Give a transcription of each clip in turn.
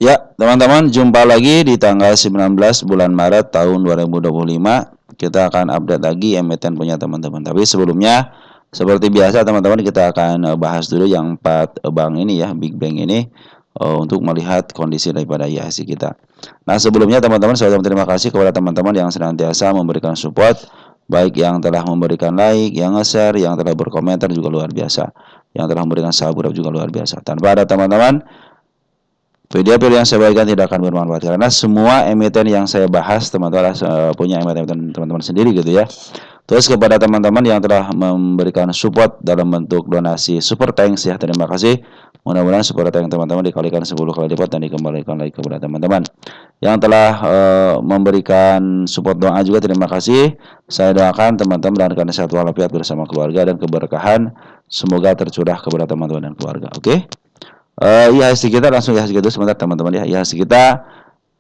Ya, teman-teman, jumpa lagi di tanggal 19 bulan Maret tahun 2025. Kita akan update lagi emiten punya teman-teman. Tapi sebelumnya, seperti biasa teman-teman, kita akan bahas dulu yang 4 bank ini ya, Big Bank ini untuk melihat kondisi daripada IHSG kita. Nah, sebelumnya teman-teman, saya ucapkan terima kasih kepada teman-teman yang senantiasa memberikan support, baik yang telah memberikan like, yang nge-share, yang telah berkomentar juga luar biasa, yang telah memberikan subscribe juga luar biasa. Tanpa ada teman-teman, video-video yang saya bagikan tidak akan bermanfaat karena semua emiten yang saya bahas teman-teman punya emiten teman-teman sendiri gitu ya. Terus kepada teman-teman yang telah memberikan support dalam bentuk donasi super thanks ya, terima kasih. Mudah-mudahan support thanks teman-teman dikalikan 10 kali lipat dan dikembalikan lagi kepada teman-teman. Yang telah memberikan support doa juga terima kasih. Saya doakan teman-teman dan rekan sehat walafiat bersama keluarga dan keberkahan semoga tercurah kepada teman-teman dan keluarga. Oke. IHSG kita langsung IHSG itu sebentar teman-teman ya. IHSG kita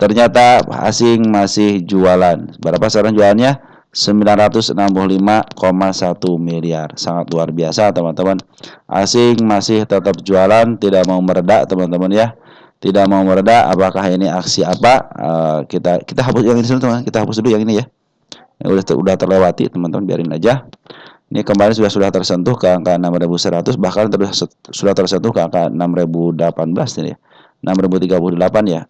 ternyata asing masih jualan. Berapa sekarang jualannya? 965,1 miliar. Sangat luar biasa teman-teman. Asing masih tetap jualan, tidak mau meredak teman-teman ya. Tidak mau meredak. Apakah ini aksi apa? Kita hapus yang ini dulu teman. Kita hapus dulu yang ini ya. Yang udah terlewati teman-teman, biarin aja. Ini kemarin sudah tersentuh ke angka 6.100, bahkan sudah tersentuh ke angka 6.018 ini ya. 6.038 ya.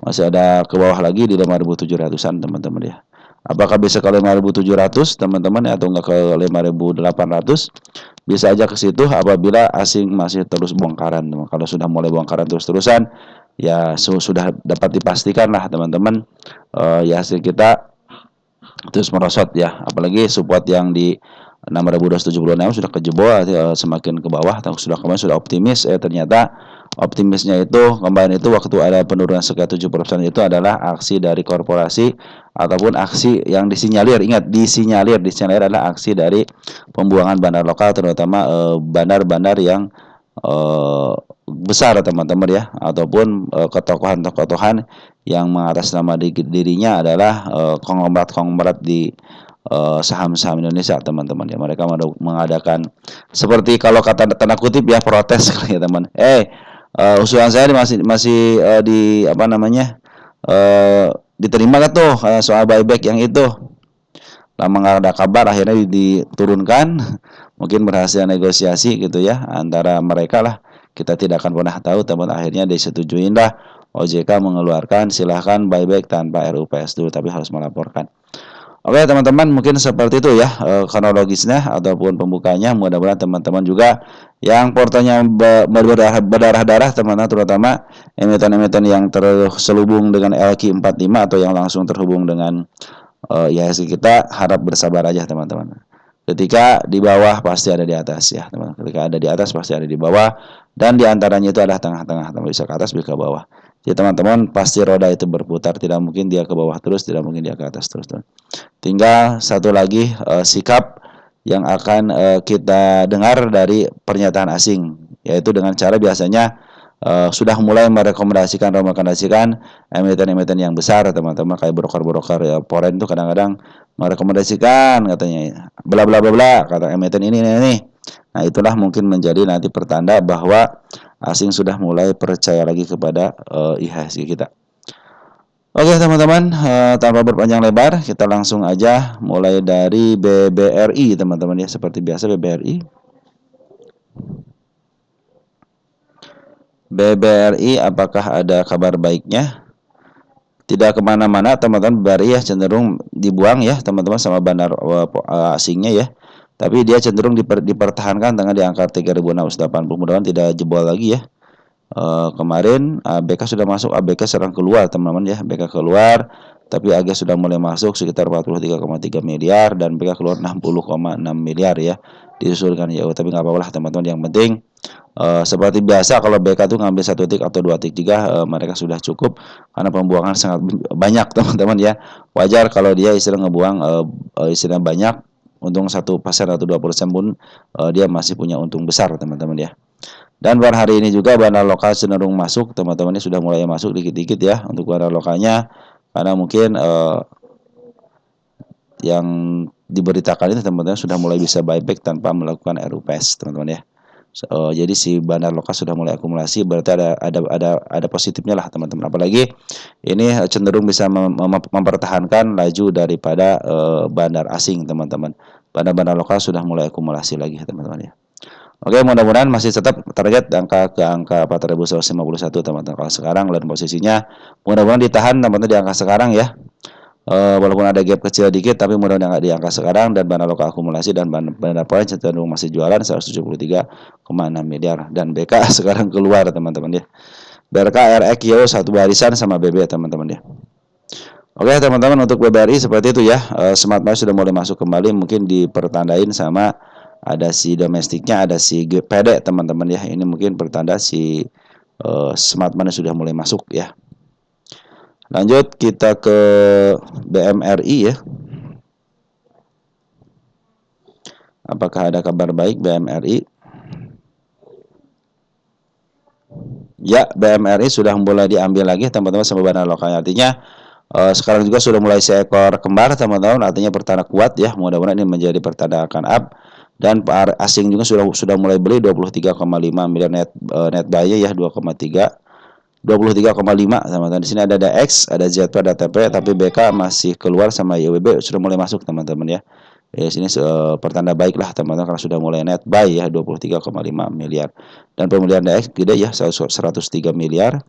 Masih ada ke bawah lagi di 5.700-an teman-teman ya. Apakah bisa ke 5.700 teman-teman atau enggak ke 5.800? Bisa aja ke situ apabila asing masih terus bongkaran. Kalau sudah mulai bongkaran terus-terusan ya sudah dapat dipastikan lah teman-teman, ya hasil kita terus merosot ya. Apalagi support yang di 6.276 sudah kejebol, semakin ke bawah. Sudah kemarin sudah optimis, ternyata optimisnya itu kemarin itu waktu ada penurunan sekitar 7% itu adalah aksi dari korporasi ataupun aksi yang disinyalir. Ingat, disinyalir adalah aksi dari pembuangan bandar lokal, terutama bandar-bandar yang besar teman-teman ya, ataupun ketokohan-ketokohan yang mengatasnama dirinya adalah konglomerat-konglomerat di saham-saham Indonesia teman-teman ya. Mereka mengadakan seperti kalau kata tanda kutip ya protes ya teman. Usulan saya masih di apa namanya diterima gak tuh soal buyback yang itu. Lama nggak ada kabar, akhirnya diturunkan. Mungkin berhasil negosiasi gitu ya antara mereka lah. Kita tidak akan pernah tahu teman. Akhirnya disetujuin lah OJK mengeluarkan silahkan buyback tanpa RUPS dulu, tapi harus melaporkan. Oke teman-teman, mungkin seperti itu ya kronologisnya ataupun pembukanya. Mudah-mudahan teman-teman juga yang portonya berdarah-darah teman-teman, terutama emiten-emiten yang terselubung dengan LQ45 atau yang langsung terhubung dengan IHSG kita, harap bersabar aja teman-teman. Ketika di bawah pasti ada di atas ya teman-teman. Ketika ada di atas pasti ada di bawah, dan diantaranya itu adalah tengah-tengah, bisa ke atas bisa ke bawah. Jadi teman-teman, pasti roda itu berputar, tidak mungkin dia ke bawah terus, tidak mungkin dia ke atas terus. Tinggal satu lagi sikap yang akan kita dengar dari pernyataan asing, yaitu dengan cara biasanya sudah mulai merekomendasikan emiten-emiten yang besar teman-teman, kayak broker-broker ya, foreign itu kadang-kadang merekomendasikan katanya bla bla bla bla kata emiten ini. Nah, itulah mungkin menjadi nanti pertanda bahwa asing sudah mulai percaya lagi kepada IHSG kita. Oke teman-teman, tanpa berpanjang lebar, kita langsung aja mulai dari BBRI teman-teman ya. Seperti biasa BBRI apakah ada kabar baiknya? Tidak kemana-mana teman-teman, BBRI ya cenderung dibuang ya teman-teman sama bandar asingnya ya. Tapi dia cenderung dipertahankan dengan di angka 3.680. Mudah-mudahan tidak jebol lagi ya. Kemarin ABK sudah masuk, ABK serang keluar teman-teman ya. ABK keluar, tapi AG sudah mulai masuk sekitar 43,3 miliar dan BK keluar 60,6 miliar ya. Disusulkan ya, tapi nggak apa-apa lah teman-teman. Yang penting seperti biasa kalau BK tuh ngambil 1 tik atau 2 tik juga mereka sudah cukup, karena pembuangan sangat banyak teman-teman ya. Wajar kalau dia istilah ngebuang istilah banyak, untung 1% atau 2% pun dia masih punya untung besar teman-teman ya. Dan pada hari ini juga bandar lokal cenderung masuk teman-teman, ini sudah mulai masuk dikit-dikit ya untuk bandar lokalnya, karena mungkin yang diberitakan itu teman-teman sudah mulai bisa buyback tanpa melakukan RUPS teman-teman ya. Jadi si bandar lokal sudah mulai akumulasi, berarti ada positifnya lah teman-teman. Apalagi ini cenderung bisa mempertahankan laju daripada bandar asing teman-teman. Bandar-bandar lokal sudah mulai akumulasi lagi teman-teman ya. Oke, mudah-mudahan masih tetap target angka 4.151 teman-teman. Kalau sekarang dan posisinya mudah-mudahan ditahan teman-teman di angka sekarang ya. Walaupun ada gap kecil dikit, tapi mudah-mudahan nggak di angka sekarang, dan bandar lokal akumulasi dan bandar poin cenderung masih jualan 173,6 miliar, dan BK sekarang keluar teman-teman ya. BRK, RX, YO satu barisan sama BB teman-teman ya. Oke teman-teman, untuk BBRI seperti itu ya. Smart Money sudah mulai masuk kembali, mungkin dipertandain sama ada si domestiknya, ada si PD teman-teman ya. Ini mungkin pertanda si Smart Money sudah mulai masuk ya. Lanjut kita ke BMRI ya. Apakah ada kabar baik BMRI? Ya, BMRI sudah mulai diambil lagi teman-teman sama bandar lokal. Artinya sekarang juga sudah mulai seekor kembar teman-teman. Artinya pertanda kuat ya. Mudah-mudahan ini menjadi pertanda akan up. Dan asing juga sudah mulai beli 23,5 miliar net buy ya 2,3. 23,5 teman-teman. Di sini ada DX, ada ZP, ada TP, tapi BK masih keluar sama YWB sudah mulai masuk teman-teman ya. Di sini pertanda baik lah teman-teman karena sudah mulai net buy ya 23,5 miliar. Dan pembelian DX gede ya 103 miliar.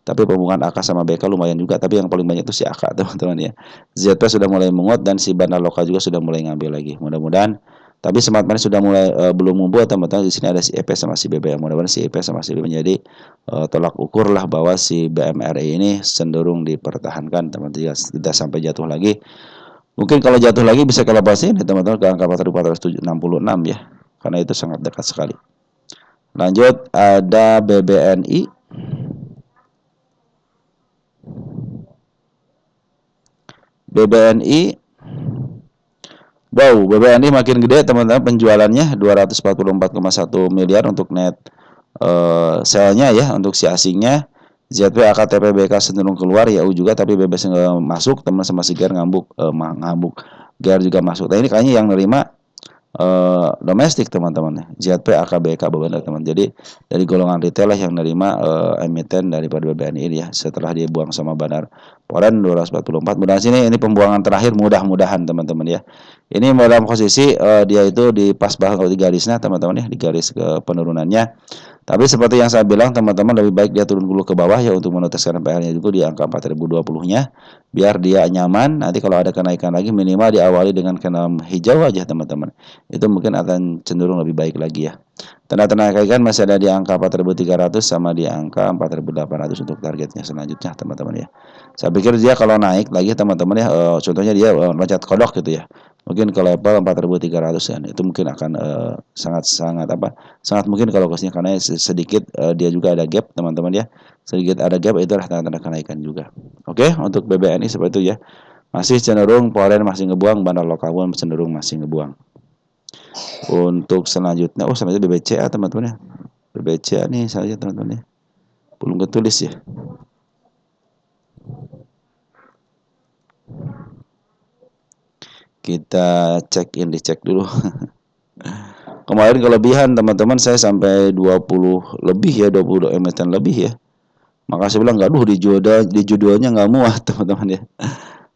Tapi pembukaan AK sama BK lumayan juga, tapi yang paling banyak itu si AK teman-teman ya. ZP sudah mulai menguat dan si bandar lokal juga sudah mulai ngambil lagi. Mudah-mudahan tapi Smart Money sudah mulai belum membuat teman-teman. Di sini ada si EP sama si BBM. Mudah-mudahan si EP sama si BBM menjadi tolak ukur lah bahwa si BMRI ini cenderung dipertahankan teman-teman, tidak sampai jatuh lagi. Mungkin kalau jatuh lagi bisa ke lepas ini teman-teman ke angka 4.466 ya. Karena itu sangat dekat sekali. Lanjut ada BBNI. BBNI wow, BBNI makin gede teman-teman, penjualannya 244,1 miliar untuk net sale-nya ya untuk si asingnya. ZP, AKTP, BK cenderung keluar, YU juga, tapi BBS masuk, teman sama si GER ngambuk, GER juga masuk. Nah ini kayaknya yang nerima domestik teman-teman, ZP, AKBK benar teman. Jadi dari golongan retail lah yang nerima emiten daripada BBNI ini ya, setelah dia buang sama bandar Poren 244. Mudah sini ini pembuangan terakhir, mudah-mudahan teman-teman ya. Ini dalam posisi dia itu di pas banget di garisnya teman-teman ya, di garis ke penurunannya. Tapi seperti yang saya bilang teman-teman, lebih baik dia turun dulu ke bawah ya untuk meneteskan PR-nya juga di angka 4020-nya biar dia nyaman. Nanti kalau ada kenaikan lagi minimal diawali dengan candle hijau aja teman-teman. Itu mungkin akan cenderung lebih baik lagi ya. Tanda-tanda kenaikan masih ada di angka 4.300 sama di angka 4.800 untuk targetnya selanjutnya teman-teman ya. Saya pikir dia kalau naik lagi teman-teman ya, contohnya dia loncat kodok gitu ya. Mungkin ke level 4.300-an itu mungkin akan sangat mungkin kalau kosnya, karena sedikit dia juga ada gap teman-teman ya. Sedikit ada gap itu adalah tanda-tanda kenaikan juga. Oke, untuk BBNI seperti itu ya. Masih cenderung Poren masih ngebuang, bandar lokal pun cenderung masih ngebuang. Untuk selanjutnya selanjutnya BBCA teman-teman ya. BBCA nih saja teman-teman ya. Belum ketulis ya. Kita dicek dulu. Kemarin kelebihan teman-teman saya sampai 20 lebih ya, 20 emiten lebih ya. Maka saya bilang nggak, di judulnya nggak muat teman-teman ya.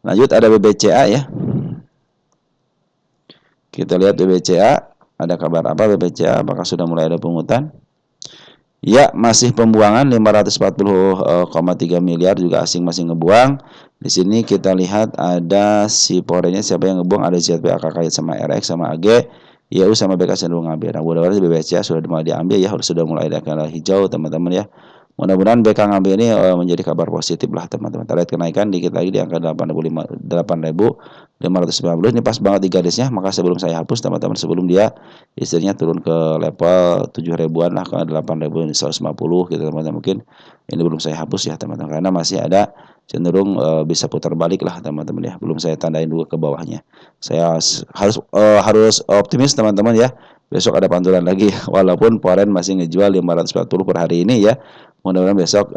Lanjut ada BBCA ya. Kita lihat BBCA, ada kabar apa BBCA? Apakah sudah mulai ada pungutan? Ya, masih pembuangan 540,3 miliar, juga asing masih ngebuang. Di sini kita lihat ada si Porennya siapa yang ngebuang, ada ZP, AKK sama RX sama AG, YU sama BK cenderung ngambil. Nah, mudah-mudahan BBCA sudah mulai diambil ya, sudah mulai ada candle hijau teman-teman ya. Mudah-mudahan BK ngambil ini menjadi kabar positif lah teman-teman. Target kenaikan dikit lagi di angka 8.590. Ini pas banget di garisnya. Maka sebelum saya hapus teman-teman, sebelum dia istilahnya turun ke level 7 ribuan lah ke 8.150 gitu teman-teman, mungkin ini belum saya hapus ya teman-teman, karena masih ada cenderung bisa putar balik lah teman-teman ya. Belum saya tandain dulu ke bawahnya. Saya harus optimis teman-teman ya. Besok ada pantulan lagi walaupun Poren masih ngejual 540 per hari ini ya. Mudah-mudahan besok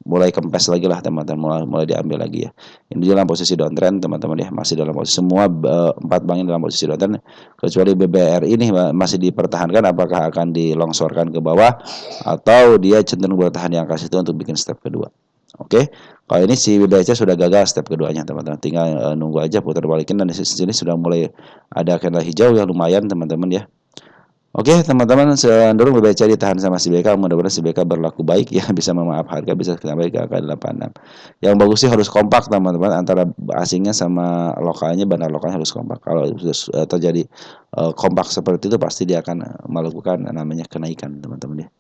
mulai kempes lagi lah teman-teman, mulai diambil lagi ya. Ini dalam posisi downtrend teman-teman ya, masih dalam posisi semua 4 bank ini dalam posisi downtrend, kecuali BBRI ini masih dipertahankan apakah akan dilongsorkan ke bawah atau dia cenderung bertahan di angka situ untuk bikin step kedua. Oke, kalau ini si BBHC sudah gagal step keduanya teman-teman, tinggal nunggu aja putar balikin, dan di sini sudah mulai ada candle hijau yang lumayan teman-teman ya. Oke teman-teman, cenderung BBHC ditahan sama si BK, mudah-mudahan si BK berlaku baik ya, bisa memaaf harga, bisa sampai ke angka 86. Yang bagus sih harus kompak teman-teman, antara asingnya sama lokalnya, bandar lokalnya harus kompak. Kalau sudah terjadi kompak seperti itu, pasti dia akan melakukan namanya kenaikan teman-teman ya.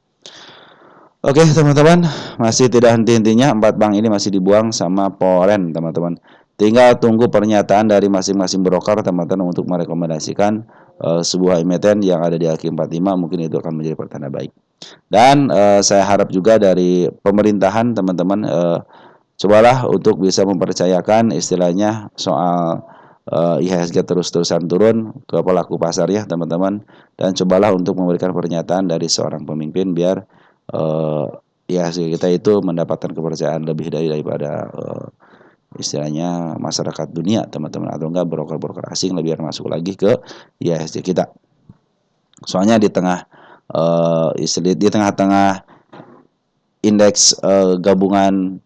Oke teman-teman, masih tidak henti-hentinya 4 bank ini masih dibuang sama Poren teman-teman. Tinggal tunggu pernyataan dari masing-masing broker teman-teman untuk merekomendasikan sebuah emiten yang ada di AQ45, mungkin itu akan menjadi pertanda baik. Dan saya harap juga dari pemerintahan teman-teman, cobalah untuk bisa mempercayakan istilahnya soal IHSG terus-terusan turun ke pelaku pasar ya teman-teman, dan cobalah untuk memberikan pernyataan dari seorang pemimpin biar IHSG kita itu mendapatkan kepercayaan lebih daripada istilahnya masyarakat dunia teman-teman, atau enggak broker-broker asing lebih masuk lagi ke IHSG kita. Soalnya di tengah-tengah indeks gabungan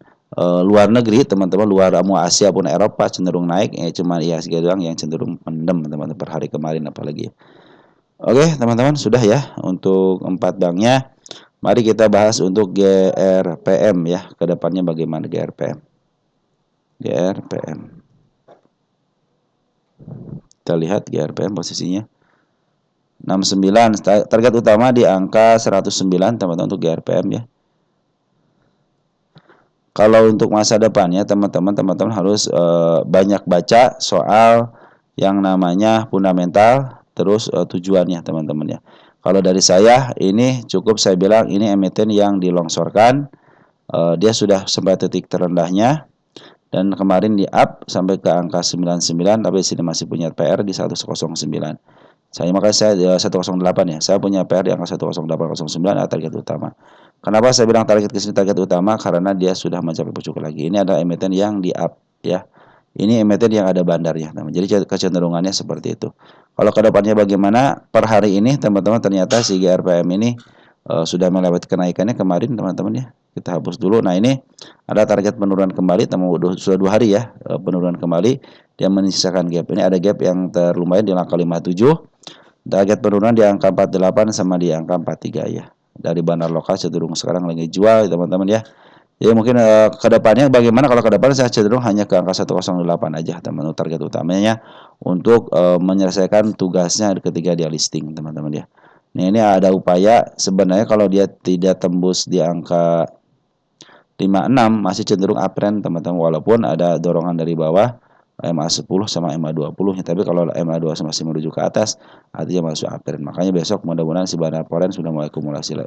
luar negeri teman-teman, luar Asia pun Eropa cenderung naik, cuma IHSG doang yang cenderung mendem teman-teman per hari kemarin apalagi. Oke teman-teman, sudah ya untuk 4 banknya. Mari kita bahas untuk GRPM ya, kedepannya bagaimana GRPM. Kita lihat GRPM posisinya 69, target utama di angka 109 teman-teman untuk GRPM ya. Kalau untuk masa depannya teman-teman harus banyak baca soal yang namanya fundamental, terus tujuannya teman-teman ya. Kalau dari saya ini cukup saya bilang ini emiten yang dilongsorkan, dia sudah sampai titik terendahnya dan kemarin di up sampai ke angka 99, tapi di sini masih punya PR di 109. Makanya saya 108 ya. Saya punya PR di angka 10809 target utama. Kenapa saya bilang target utama? Karena dia sudah mencapai pucuk lagi. Ini adalah emiten yang di up ya. Ini emiten yang ada bandarnya, teman. Jadi kecenderungannya seperti itu. Kalau kedepannya bagaimana? Per hari ini teman-teman ternyata si GRPM ini sudah melewati kenaikannya kemarin teman-teman ya. Kita hapus dulu. Nah ini ada target penurunan kembali, sudah 2 hari ya penurunan kembali. Dia menyisakan gap. Ini ada gap yang terlumayan di angka 57. Target penurunan di angka 48 sama di angka 43 ya. Dari bandar lokal cenderung sekarang lagi jual teman-teman ya. Jadi mungkin kedepannya bagaimana, kalau kedepannya saya cenderung hanya ke angka 108 aja teman-teman, target utamanya untuk menyelesaikan tugasnya ketika dia listing teman-teman ya. Nah ini ada upaya sebenarnya kalau dia tidak tembus di angka 56 masih cenderung uptrend teman-teman, walaupun ada dorongan dari bawah MA10 sama MA20, tapi kalau MA20 masih menuju ke atas artinya masuk uptrend. Makanya besok mudah-mudahan si bandar Poren sudah mulai akumulasi.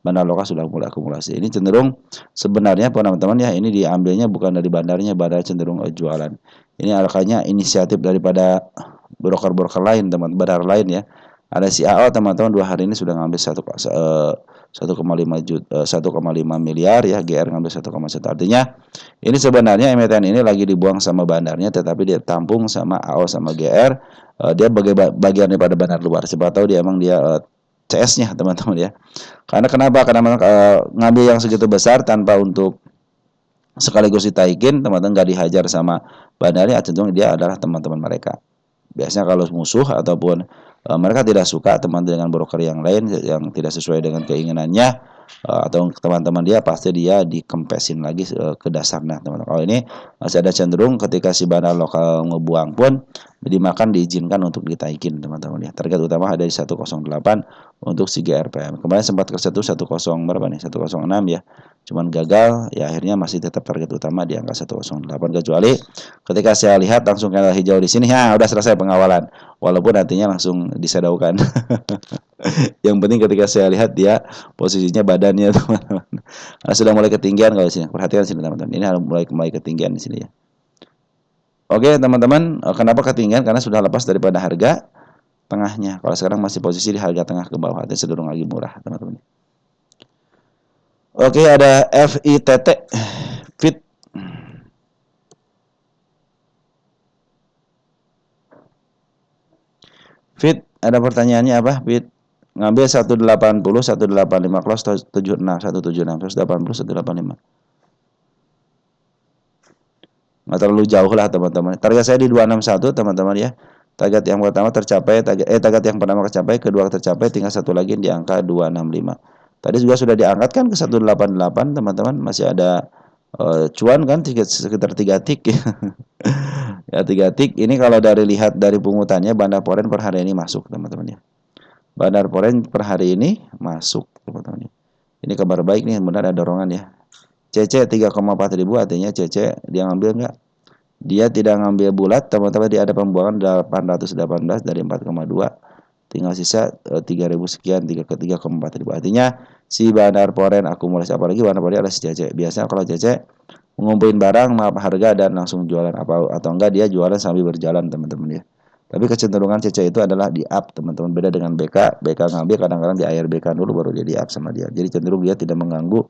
Bandar lokal sudah mulai akumulasi. Ini cenderung sebenarnya teman-teman ya, ini diambilnya bukan dari bandarnya, bandar cenderung jualan. Ini arahnya inisiatif daripada broker-broker lain teman, bandar lain ya. Ada si AO teman-teman 2 hari ini sudah ngambil 1,5 miliar ya, GR ngambil 1,1. Artinya ini sebenarnya emiten ini lagi dibuang sama bandarnya, tetapi dia tampung sama AO sama GR. Dia bagian daripada bandar luar. Siapa tahu dia emang dia CS-nya teman-teman ya. Karena kenapa? Karena ngambil yang segitu besar tanpa untuk sekaligus ditaikin, teman-teman nggak dihajar sama bandarnya, cenderung dia adalah teman-teman mereka. Biasanya kalau musuh ataupun mereka tidak suka teman dengan broker yang lain yang tidak sesuai dengan keinginannya, atau teman-teman dia, pasti dia dikempesin lagi ke dasarnya teman-teman. Kalau ini masih ada cenderung ketika si bandar lokal ngebuang pun dimakan, diizinkan untuk ditaikin teman-teman ya. Target utama ada di 108 untuk si GRPM. Kemarin sempat tersentuh 10 berapa nih? 106 ya. Cuman gagal ya, akhirnya masih tetap target utama di angka 108, kecuali ketika saya lihat langsung candle hijau di sini ya udah selesai pengawalan, walaupun nantinya langsung disedaukan. Yang penting ketika saya lihat dia posisinya badannya teman-teman sudah mulai ketinggian. Kalau di sini perhatikan sini teman-teman, ini mulai ketinggian di sini ya. Oke teman-teman, kenapa ketinggian? Karena sudah lepas daripada harga tengahnya. Kalau sekarang masih posisi di harga tengah ke bawah, artinya cenderung lagi murah teman-teman. Oke, ada FITT fit. Fit, ada pertanyaannya apa? Fit. Ngambil 180, 185 close 76, 176, 180, 185. Nggak terlalu jauh lah teman-teman. Target saya di 261 teman-teman ya. Target yang pertama tercapai, target yang pertama tercapai, kedua tercapai, tinggal satu lagi di angka 265. Tadi juga sudah diangkat kan ke 188 teman-teman, masih ada cuan kan sekitar 3 tik. Ya 3 tik. Ini kalau dari lihat dari pungutannya Bandar Poren per hari ini masuk teman-teman ya. Bandar Poren per hari ini masuk teman-teman ya. Ini kabar baik nih, benar ada dorongan ya. CC 3,4 ribu artinya CC dia ngambil enggak? Dia tidak ngambil bulat teman-teman, dia ada pembuangan 818 dari 4,2, tinggal sisa 3.000 sekian, 3,4 ribu. Artinya si Bandar Poren akumulasi, apalagi Bandar Poren adalah si CC. Biasanya kalau CC ngumpulin barang maaf harga dan langsung jualan, apa atau enggak dia jualan sambil berjalan teman-teman ya. Tapi kecenderungan CC itu adalah di up teman-teman, beda dengan BK. BK ngambil kadang-kadang di air BK dulu baru dia di up sama dia. Jadi cenderung dia tidak mengganggu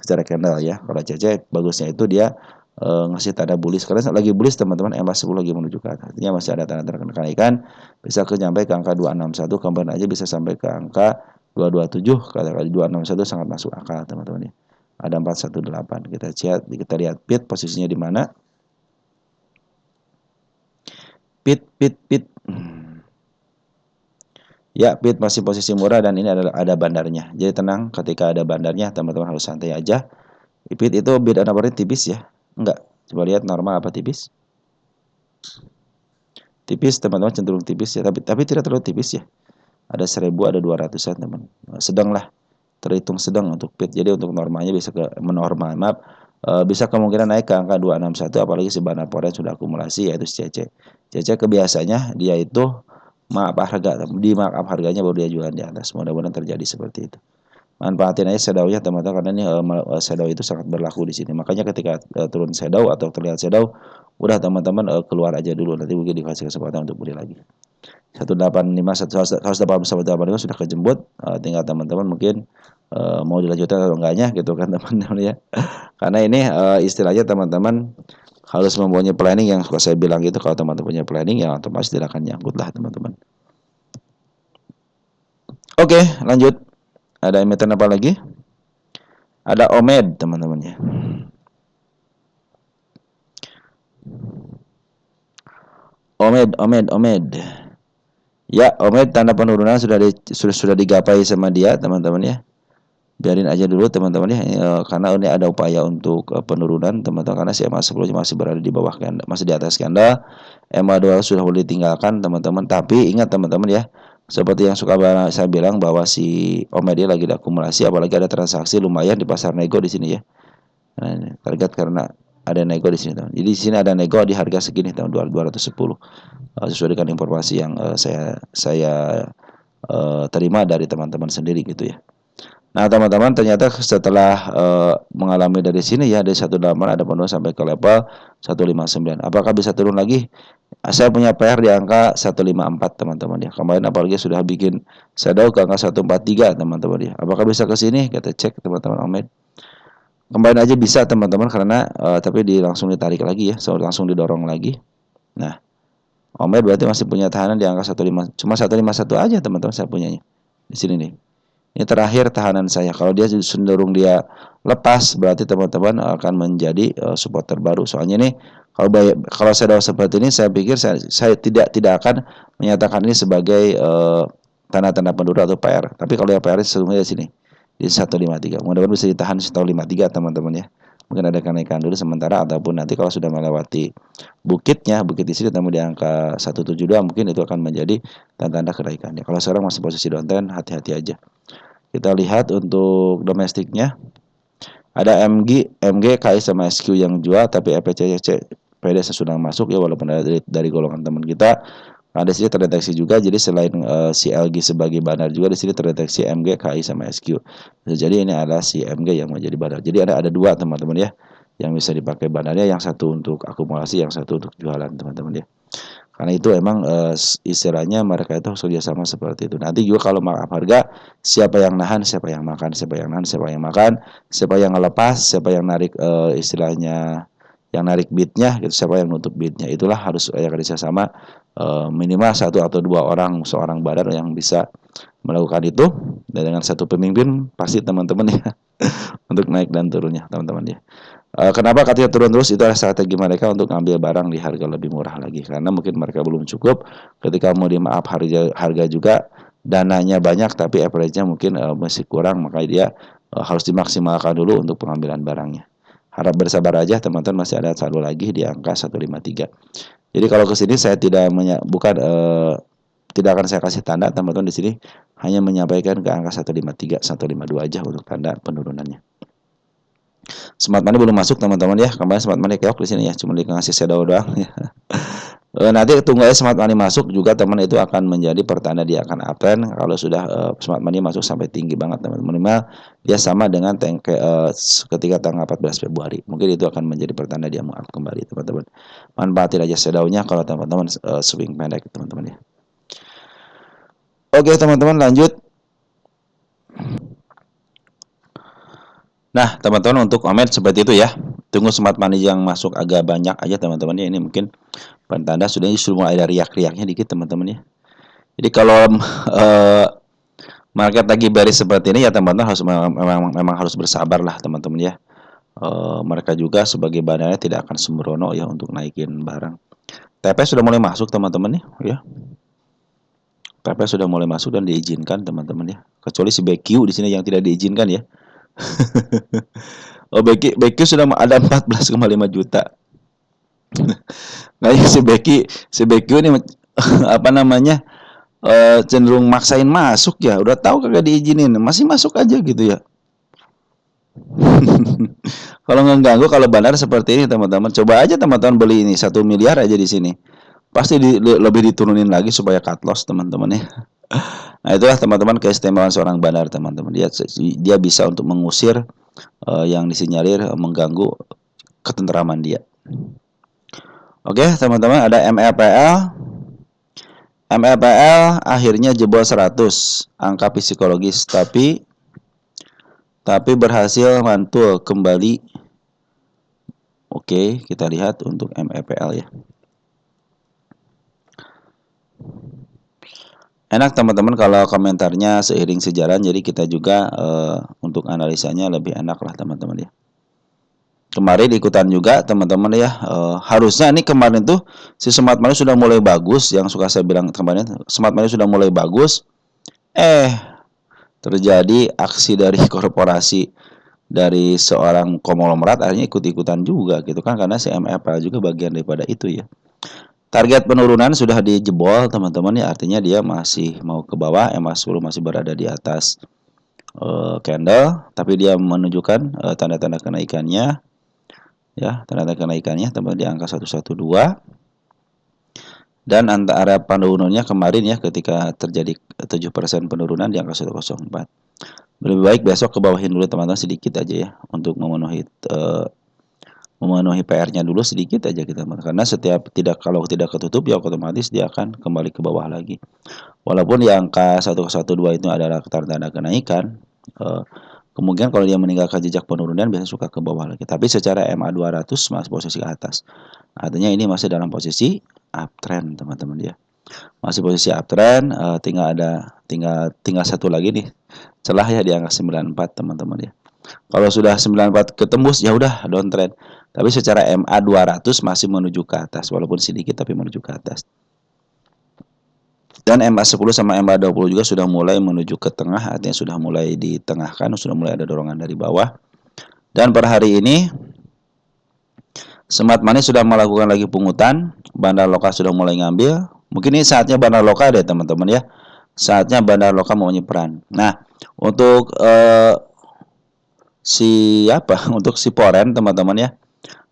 secara candle ya. Kalau CC bagusnya itu dia ngasih tanda bullish, karena lagi bullish teman-teman, MA10 lagi menuju ke atas, artinya masih ada tanda-tanda kenaikan, bisa sampai ke angka 261, kemarin aja bisa sampai ke angka 227, kali 261 sangat masuk akal teman-teman ya. Ada 418, kita lihat pit posisinya di mana. Pit ya, pit masih posisi murah dan ini adalah ada bandarnya, jadi tenang, ketika ada bandarnya teman-teman harus santai aja. Pit itu bid and tipis ya, enggak, coba lihat normal apa tipis. Tipis teman-teman, cenderung tipis ya, tapi tidak terlalu tipis ya. Ada 1000, ada 200-an teman. Sedang lah, terhitung sedang untuk pit. Jadi untuk normanya bisa ke menormal, maaf, bisa kemungkinan naik ke angka 261, apalagi si Bandar Poren sudah akumulasi yaitu CC. CC kebiasanya dia itu di markup harganya baru dia jualan di atas. Mudah-mudahan terjadi seperti itu. Manfaatin aja shadownya teman-teman, karena ini shadow itu sangat berlaku di sini. Makanya ketika turun shadow atau terlihat shadow, udah teman-teman keluar aja dulu, nanti mungkin dikasih kesempatan untuk beli lagi. 185, 180 sudah kejemput, tinggal teman-teman mungkin mau dilanjutkan atau enggaknya gitu kan teman-teman ya. Karena ini istilahnya teman-teman harus mempunyai planning, yang suka saya bilang gitu, kalau teman-teman punya planning ya otomatis tidak akan nyangkut lah teman-teman. Oke, lanjut. Ada emiten apa lagi? Ada Omed teman-teman ya. Omed. Ya, Omed tanda penurunan sudah digapai sama dia teman-teman ya. Biarin aja dulu teman-teman ya, karena ini ada upaya untuk penurunan teman-teman, karena si MA10 masih berada di bawah candle, masih di atas candle. MA2 sudah boleh ditinggalkan teman-teman, tapi ingat teman-teman ya, seperti yang suka saya bilang bahwa si Omed dia lagi akumulasi, apalagi ada transaksi lumayan di pasar nego di sini ya. Nah, ini target karena ada nego di sini teman. Jadi di sini ada nego di harga segini tahun 210. Sesuai dengan informasi yang saya terima dari teman-teman sendiri gitu ya. Nah teman-teman, ternyata setelah mengalami dari sini ya, dari 18 ada penurunan sampai ke level 159. Apakah bisa turun lagi? Saya punya PR di angka 154 teman-teman ya. Kemarin apalagi sudah bikin shadow ke angka 143 teman-teman ya. Apakah bisa ke sini? Kita cek teman-teman Omed. Kemarin aja bisa teman-teman, karena tapi langsung ditarik lagi ya, langsung didorong lagi. Nah, Omed berarti masih punya tahanan di angka 15, cuma 151 aja teman-teman saya punyanya. Di sini nih. Ini terakhir tahanan saya. Kalau dia cenderung dia lepas, berarti teman-teman akan menjadi support terbaru. Soalnya nih, kalau saya tahu seperti ini, saya pikir saya tidak akan menyatakan ini sebagai tanda-tanda penurunan atau PR. Tapi kalau yang PR sesungguhnya di sini di 153. Mudah-mudahan bisa ditahan 153 teman-teman ya. Mungkin ada kenaikan dulu sementara, ataupun nanti kalau sudah melewati bukit di sini temu di angka 172, mungkin itu akan menjadi tanda-tanda kenaikan. Kalau sekarang masih posisi downtrend, hati-hati aja. Kita lihat untuk domestiknya, ada MG, KI sama SQ yang jual, tapi EPCC PD sudah masuk ya, walaupun dari golongan teman kita. Nah, di sini terdeteksi juga, jadi selain si LG sebagai bandar juga di sini terdeteksi MG, KI sama SQ. Jadi ini adalah si MG yang menjadi bandar. Jadi ada dua teman-teman ya, yang bisa dipakai bandarnya, yang satu untuk akumulasi, yang satu untuk jualan teman-teman ya. Karena itu emang istilahnya mereka itu kerjasama seperti itu. Nanti juga kalau markup harga, siapa yang nahan, siapa yang makan, siapa yang nahan, siapa yang makan, siapa yang ngelepas, siapa yang narik istilahnya yang narik bidnya, gitu, siapa yang nutup bidnya. Itulah harus kerjasama minimal satu atau dua orang, seorang badan yang bisa melakukan itu. Dan dengan satu pemimpin pasti teman-teman ya untuk naik dan turunnya teman-teman ya. Kenapa katanya turun terus? Itu adalah strategi mereka untuk ambil barang di harga lebih murah lagi, karena mungkin mereka belum cukup. Ketika mau di maaf harga juga dananya banyak tapi average-nya mungkin masih kurang, maka dia harus dimaksimalkan dulu untuk pengambilan barangnya. Harap bersabar aja teman-teman, masih ada saldo lagi di angka 153. Jadi kalau ke sini saya bukan tidak akan saya kasih tanda teman-teman di sini, hanya menyampaikan ke angka 153, 152 aja untuk tanda penurunannya. Smart money belum masuk teman-teman ya. Kemarin smart money keok di sini ya, cuma dikasih shadow doang ya. Nanti tunggu aja smart money masuk juga teman, itu akan menjadi pertanda dia akan uptrend kalau sudah smart money masuk sampai tinggi banget teman. Minimal dia sama dengan ketika tanggal 14 Februari. Mungkin itu akan menjadi pertanda dia mau up kembali teman-teman. Manfaatin aja shadownya kalau teman-teman swing pendek teman-teman ya. Oke teman-teman, lanjut. Nah teman-teman, untuk komen seperti itu ya. Tunggu smart money yang masuk agak banyak aja teman-teman ya. Ini mungkin pertanda sudah mulai ada riak-riaknya dikit teman-teman ya. Jadi kalau market lagi bearish seperti ini ya teman-teman, harus memang harus bersabar lah teman-teman ya. Mereka juga sebagai badannya tidak akan sembrono ya untuk naikin barang. TP sudah mulai masuk teman-teman ya. TP sudah mulai masuk dan diizinkan teman-teman ya. Kecuali si BQ di sini yang tidak diizinkan ya. Oh, BQ sudah ada 14,5 juta. Nah, si BQ ini apa namanya? Cenderung maksain masuk ya. Udah tahu kagak diizinin, masih masuk aja gitu ya. Kalau ngeganggu, kalau bandar seperti ini teman-teman, coba aja teman-teman beli ini 1 miliar aja di sini. Pasti lebih diturunin lagi supaya cut loss teman-teman ya. Nah, itulah teman-teman keistimewaan seorang bandar teman-teman. Dia bisa untuk mengusir yang disinyalir mengganggu ketenteraman dia. Oke, teman-teman, ada MLPL. MLPL akhirnya jebol 100 angka psikologis, tapi berhasil mantul kembali. Oke, kita lihat untuk MLPL ya. Enak teman-teman kalau komentarnya seiring sejalan, jadi kita juga untuk analisanya lebih enak lah teman-teman ya. Kemarin ikutan juga teman-teman ya, harusnya ini kemarin tuh si smart money sudah mulai bagus, yang suka saya bilang kemarin smart money sudah mulai bagus, terjadi aksi dari korporasi, dari seorang konglomerat akhirnya ikut-ikutan juga gitu kan, karena si MFL juga bagian daripada itu ya. Target penurunan sudah dijebol teman-teman ya, artinya dia masih mau ke bawah, MA10 masih berada di atas candle, tapi dia menunjukkan tanda-tanda kenaikannya ya, tanda-tanda kenaikannya teman di angka 112. Dan antara penurunannya kemarin ya, ketika terjadi 7% penurunan di angka 104. Lebih baik besok ke bawahin dulu teman-teman sedikit aja ya, untuk memenuhi PR-nya dulu sedikit aja kita, karena kalau tidak ketutup ya otomatis dia akan kembali ke bawah lagi. Walaupun di angka 112 itu adalah tanda kenaikan, kemungkinan kalau dia meninggalkan jejak penurunan biasanya suka ke bawah lagi. Tapi secara MA200 masih posisi ke atas. Artinya ini masih dalam posisi uptrend teman-teman ya. Masih posisi uptrend, tinggal satu lagi nih celah ya di angka 94 teman-teman ya. Kalau sudah 94 ketembus ya udah downtrend. Tapi secara MA 200 masih menuju ke atas, walaupun sedikit tapi menuju ke atas. Dan MA 10 sama MA 20 juga sudah mulai menuju ke tengah, artinya sudah mulai ditengahkan, sudah mulai ada dorongan dari bawah. Dan per hari ini Smart Money sudah melakukan lagi pungutan, bandar lokal sudah mulai ngambil. Mungkin ini saatnya bandar lokal deh teman-teman ya. Saatnya bandar lokal mau nyeperan. Nah, untuk untuk si Poren teman-teman ya,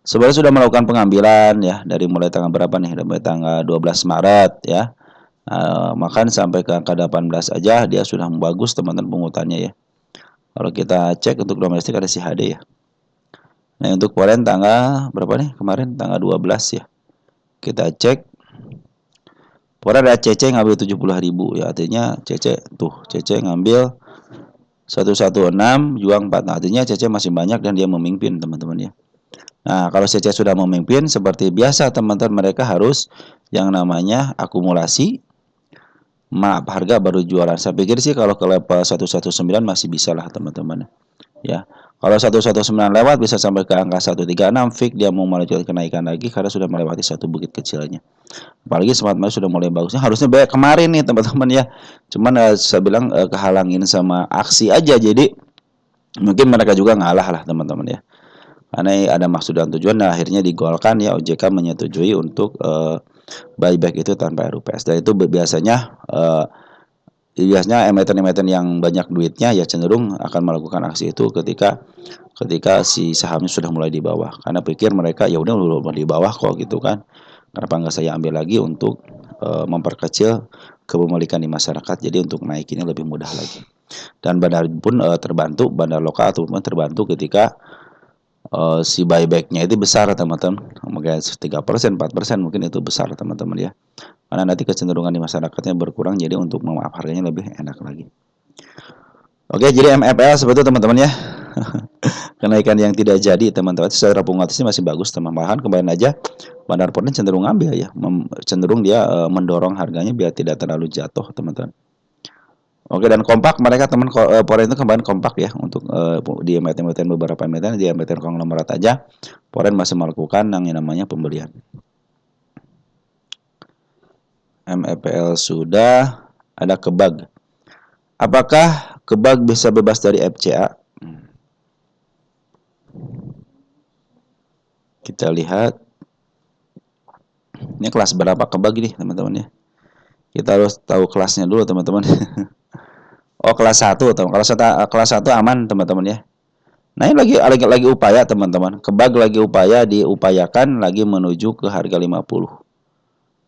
sebenarnya sudah melakukan pengambilan ya, dari mulai tanggal berapa nih, dari tanggal 12 Maret ya, makan sampai ke angka 18 aja dia sudah bagus teman-teman pungutannya ya. Kalau kita cek untuk domestik ada si HD ya. Nah, untuk Poren tanggal berapa nih kemarin, tanggal 12 ya, kita cek Poren ada CC ngambil 70.000 ya, artinya CC ngambil 116 juang 4. Nah, artinya CC masih banyak dan dia memimpin teman-teman ya. Nah, kalau CC sudah memimpin seperti biasa teman-teman, mereka harus yang namanya akumulasi. Maaf, harga baru jualan. Saya pikir sih kalau ke level 119 masih bisa lah teman-teman ya. Kalau 119 lewat bisa sampai ke angka 136 fix dia mau melanjutkan kenaikan lagi karena sudah melewati satu bukit kecilnya. Apalagi Smart Money sudah mulai bagusnya, harusnya banyak kemarin nih teman-teman ya. Cuman saya bilang kehalangin sama aksi aja, jadi mungkin mereka juga ngalah lah teman-teman ya. Karena ada maksud dan tujuan, nah akhirnya digolkan ya, OJK menyetujui untuk buyback itu tanpa RUPS. Dan itu biasanya emiten-emiten yang banyak duitnya ya cenderung akan melakukan aksi itu ketika si sahamnya sudah mulai di bawah, karena pikir mereka ya udah di bawah kok gitu kan, kenapa nggak saya ambil lagi untuk memperkecil kepemilikan di masyarakat, jadi untuk naikinnya lebih mudah lagi. Dan bandar pun terbantu, bandar lokal tuh terbantu ketika si buybacknya itu besar teman-teman, mungkin 3%, 4% mungkin itu besar teman-teman ya, karena nanti kecenderungan di masyarakatnya berkurang, jadi untuk memaaf harganya lebih enak lagi. Oke, jadi MFL seperti itu teman-teman ya. Kenaikan yang tidak jadi teman-teman, secara kumulatif masih bagus teman, malahan kemarin aja Bandar Poren cenderung ngambil ya, cenderung dia mendorong harganya biar tidak terlalu jatuh teman-teman. Oke, dan kompak mereka teman Poren itu kemarin kompak ya untuk di emiten beberapa emiten, di emiten konglomerat aja Poren masih melakukan yang namanya pembelian. MFPL sudah, ada Kebag. Apakah Kebag bisa bebas dari FCA? Kita lihat. Ini kelas berapa Kebag nih teman-teman ya? Kita harus tahu kelasnya dulu teman-teman. Oh, kelas 1 teman. Kelas 1 aman teman-teman ya. Nah, ini lagi upaya teman-teman. Kebag lagi diupayakan lagi menuju ke harga 50.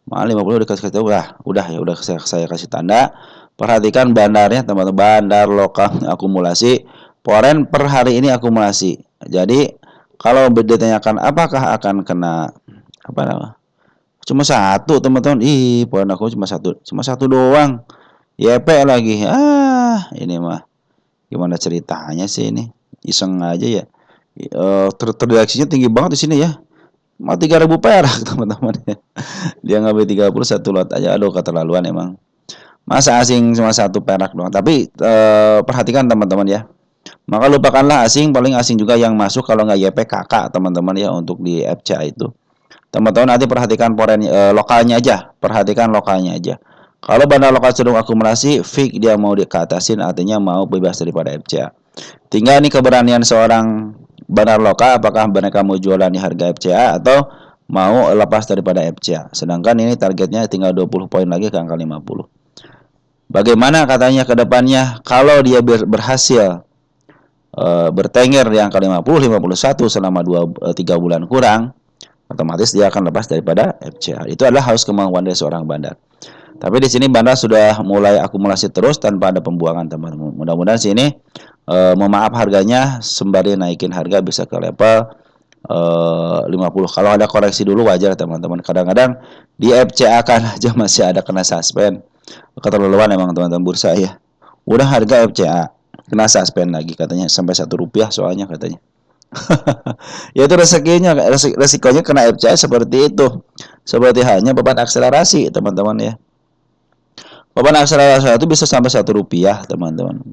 Malah 50 udah kasih tahu udah saya kasih tanda. Perhatikan bandarnya teman-teman, bandar lokal akumulasi. Poren per hari ini akumulasi. Jadi kalau ditanyakan apakah akan kena apa namanya? Cuma satu teman-teman. Ih, poren aku cuma satu doang. YP lagi. Ini mah gimana ceritanya sih ini? Iseng aja ya. Terdeteksinya tinggi banget di sini ya. Mau 3.000 perak teman-teman. Dia ngambil 31 lot aja. Aduh, keterlaluan emang. Masa asing cuma 1 perak doang. Tapi perhatikan teman-teman ya. Maka lupakanlah asing, paling asing juga yang masuk kalau nggak YPKK teman-teman ya untuk di FCA itu. Teman-teman nanti perhatikan poren lokalnya aja, perhatikan lokalnya aja. Kalau bandar lokal cenderung akumulasi, fix dia mau dikatasin, artinya mau bebas daripada FCA. Tinggal nih keberanian seorang bandar lokal, apakah mereka mau jualan di harga FCA atau mau lepas daripada FCA. Sedangkan ini targetnya tinggal 20 poin lagi ke angka 50. Bagaimana katanya ke depannya kalau dia berhasil bertengger di angka 50, 51 selama 3 bulan kurang, otomatis dia akan lepas daripada FCA. Itu adalah harus kemauan dari seorang bandar. Tapi di sini bandar sudah mulai akumulasi terus tanpa ada pembuangan teman-teman. Mudah-mudahan sini memaaf harganya sembari naikin harga bisa ke level 50. Kalau ada koreksi dulu wajar teman-teman. Kadang-kadang di FCA kan aja masih ada kena suspend. Keterlaluan emang teman-teman bursa ya. Udah harga FCA kena suspend lagi katanya sampai Rp1 soalnya katanya. Ya itu resikonya kena FCA seperti itu. Seperti halnya beban akselerasi teman-teman ya. Beban akselerasi itu bisa sampai Rp1 teman-teman.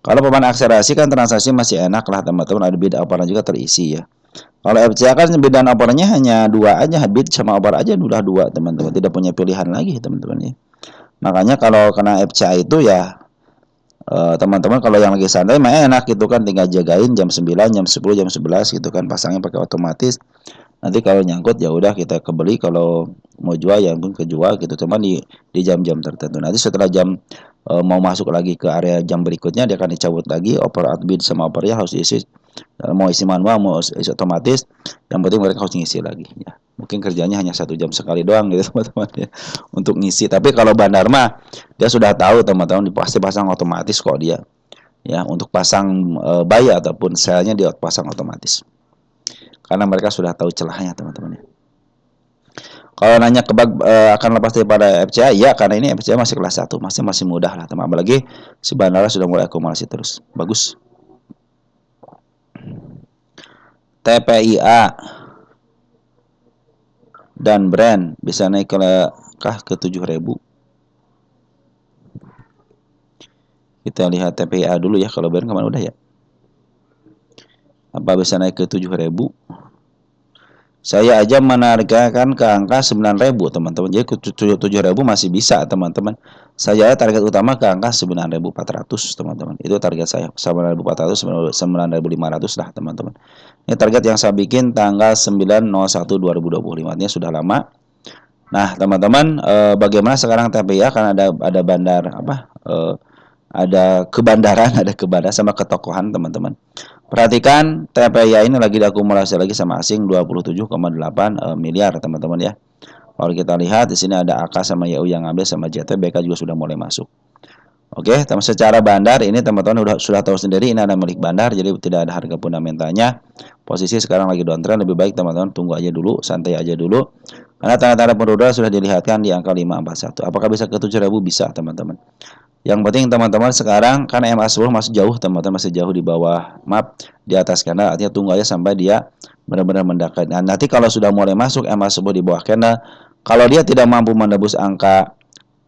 Kalau beban akselerasi kan transaksi masih enak lah teman-teman, ada bid operan juga terisi ya. Kalau FCA kan bid dan operannya hanya 2 aja, bid sama opor aja udah 2 teman-teman, tidak punya pilihan lagi teman-teman ya. Makanya kalau kena FCA itu ya teman-teman kalau yang lagi santai mah enak gitu kan, tinggal jagain jam 9, jam 10, jam 11 gitu kan, pasangnya pakai otomatis. Nanti kalau nyangkut ya udah kita kebeli, kalau mau jual ya pun kejual gitu, cuman di jam-jam tertentu. Nanti setelah jam mau masuk lagi ke area jam berikutnya dia akan dicabut lagi, oper bid sama opernya harus diisi, mau isi manual mau isi otomatis, yang penting mereka harus ngisi lagi ya. Mungkin kerjanya hanya 1 jam sekali doang gitu teman-teman ya, untuk ngisi. Tapi kalau bandar mah dia sudah tahu teman-teman, pasti pasang otomatis kok dia ya, untuk pasang buy ataupun sell-nya dia pasang otomatis karena mereka sudah tahu celahnya teman-teman ya. Kalau nanya akan lepas daripada FCA, ya karena ini FCA masih kelas 1, masih mudah lah teman. Apalagi si Bandara sudah mulai akumulasi terus. Bagus. TPIA dan brand bisa naik ke 7.000. Kita lihat TPIA dulu ya, kalau brand kemana udah ya. Apa bisa naik ke 7.000? Saya aja menargetkan ke angka 9.000 teman-teman. Jadi ke 7.000 masih bisa teman-teman. Saya target utama ke angka 9.400 teman-teman. Itu target saya. 9.400, 9.500 lah teman-teman. Ini target yang saya bikin tanggal 9/01/2025. Artinya sudah lama. Nah teman-teman, bagaimana sekarang TPIA? Karena ada bandar apa? Ada kebandaran, ada kebandaran sama ketokohan teman-teman. Perhatikan TPIA ini lagi diakumulasi lagi sama asing 27,8 miliar teman-teman ya. Kalau kita lihat di sini ada AK sama YU yang ngambil sama JTBK juga sudah mulai masuk. Oke, secara bandar ini teman-teman sudah tahu sendiri ini ada milik bandar, jadi tidak ada harga fundamentalnya. Posisi sekarang lagi downtrend, lebih baik teman-teman tunggu aja dulu, santai aja dulu. Karena tanda-tanda penurunan sudah dilihatkan di angka 541. Apakah bisa ke 7.000? Bisa teman-teman. Yang penting teman-teman sekarang kan MA10 masih jauh teman-teman, masih jauh di bawah map di atas candle, artinya tunggu aja sampai dia benar-benar mendekat. Nah, nanti kalau sudah mulai masuk MA10 di bawah candle, kalau dia tidak mampu menembus angka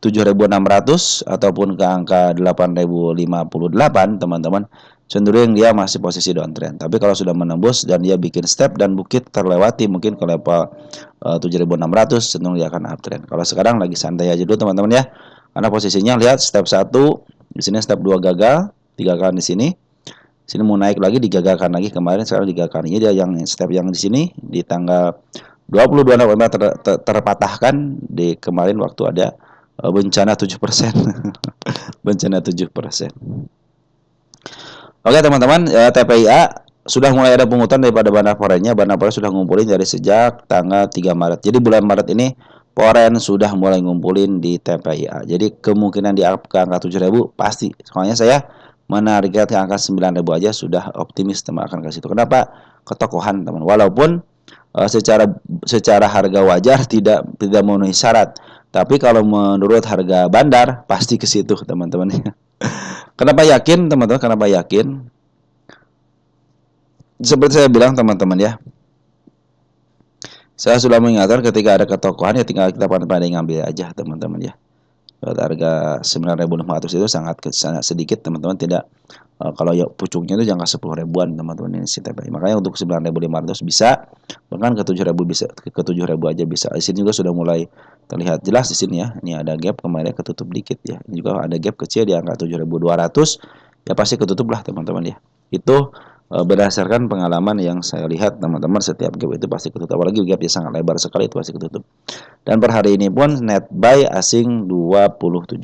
7.600 ataupun ke angka 8.058 teman-teman, cenderung dia masih posisi downtrend. Tapi kalau sudah menembus dan dia bikin step dan bukit terlewati mungkin ke level 7.600, cenderung dia akan uptrend. Kalau sekarang lagi santai aja dulu teman-teman ya. Karena posisinya lihat step 1, di sini step 2 gagal, 3 kali di sini. Sini mau naik lagi digagalkan lagi kemarin, sekarang digagalkan. Ini dia yang step yang di sini di tanggal 22 November terpatahkan di kemarin waktu ada bencana 7%. Bencana 7%. Oke teman-teman, TPIA sudah mulai ada pungutan daripada Bandar Forennya. Bandar Foren sudah ngumpulin dari sejak tanggal 3 Maret. Jadi bulan Maret ini Foren sudah mulai ngumpulin di TPIA. Jadi kemungkinan di ke angka 7.000 pasti. Soalnya saya menarget ke angka 9.000 aja sudah optimis teman akan ke situ. Kenapa? Ketokohan teman. Walaupun secara harga wajar tidak memenuhi syarat. Tapi kalau menurut harga bandar pasti ke situ teman-teman. Kenapa yakin teman-teman? Kenapa yakin? Seperti saya bilang teman-teman ya. Saya sudah mengingatkan ketika ada ketokohan ya tinggal kita pandai-pandai ngambil aja teman-teman ya. Harga 9.500 itu sangat sedikit teman-teman, tidak kalau ya pucuknya itu jangka 10 ribuan teman-teman ini si TPI. Makanya untuk 9.500 bisa, bahkan ke 7.000 bisa, ke 7.000 aja bisa. Di sini juga sudah mulai terlihat jelas di sini ya. Ini ada gap kemarin ketutup dikit ya. Ini juga ada gap kecil di angka 7.200. Ya pasti ketutup lah teman-teman ya. Itu berdasarkan pengalaman yang saya lihat teman-teman, setiap gap itu pasti ketutup, apalagi gap yang sangat lebar sekali itu pasti ketutup. Dan per hari ini pun net buy asing 27,8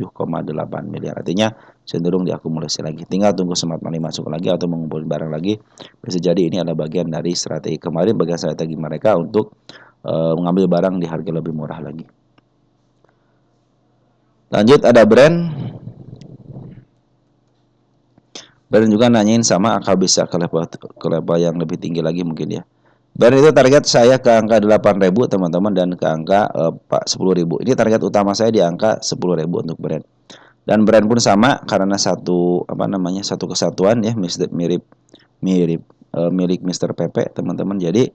miliar, artinya cenderung diakumulasi lagi, tinggal tunggu smart money masuk lagi atau mengumpulkan barang lagi. Bisa jadi ini adalah bagian dari strategi kemarin, bagian strategi mereka untuk mengambil barang di harga lebih murah lagi. Lanjut ada brand juga nanyain sama akal bisa ke level yang lebih tinggi lagi mungkin ya. Brand itu target saya ke angka 8.000 teman-teman dan ke angka 10.000. Ini target utama saya di angka 10.000 untuk brand. Dan brand pun sama karena satu kesatuan ya, mirip milik Mr. Pepe teman-teman. Jadi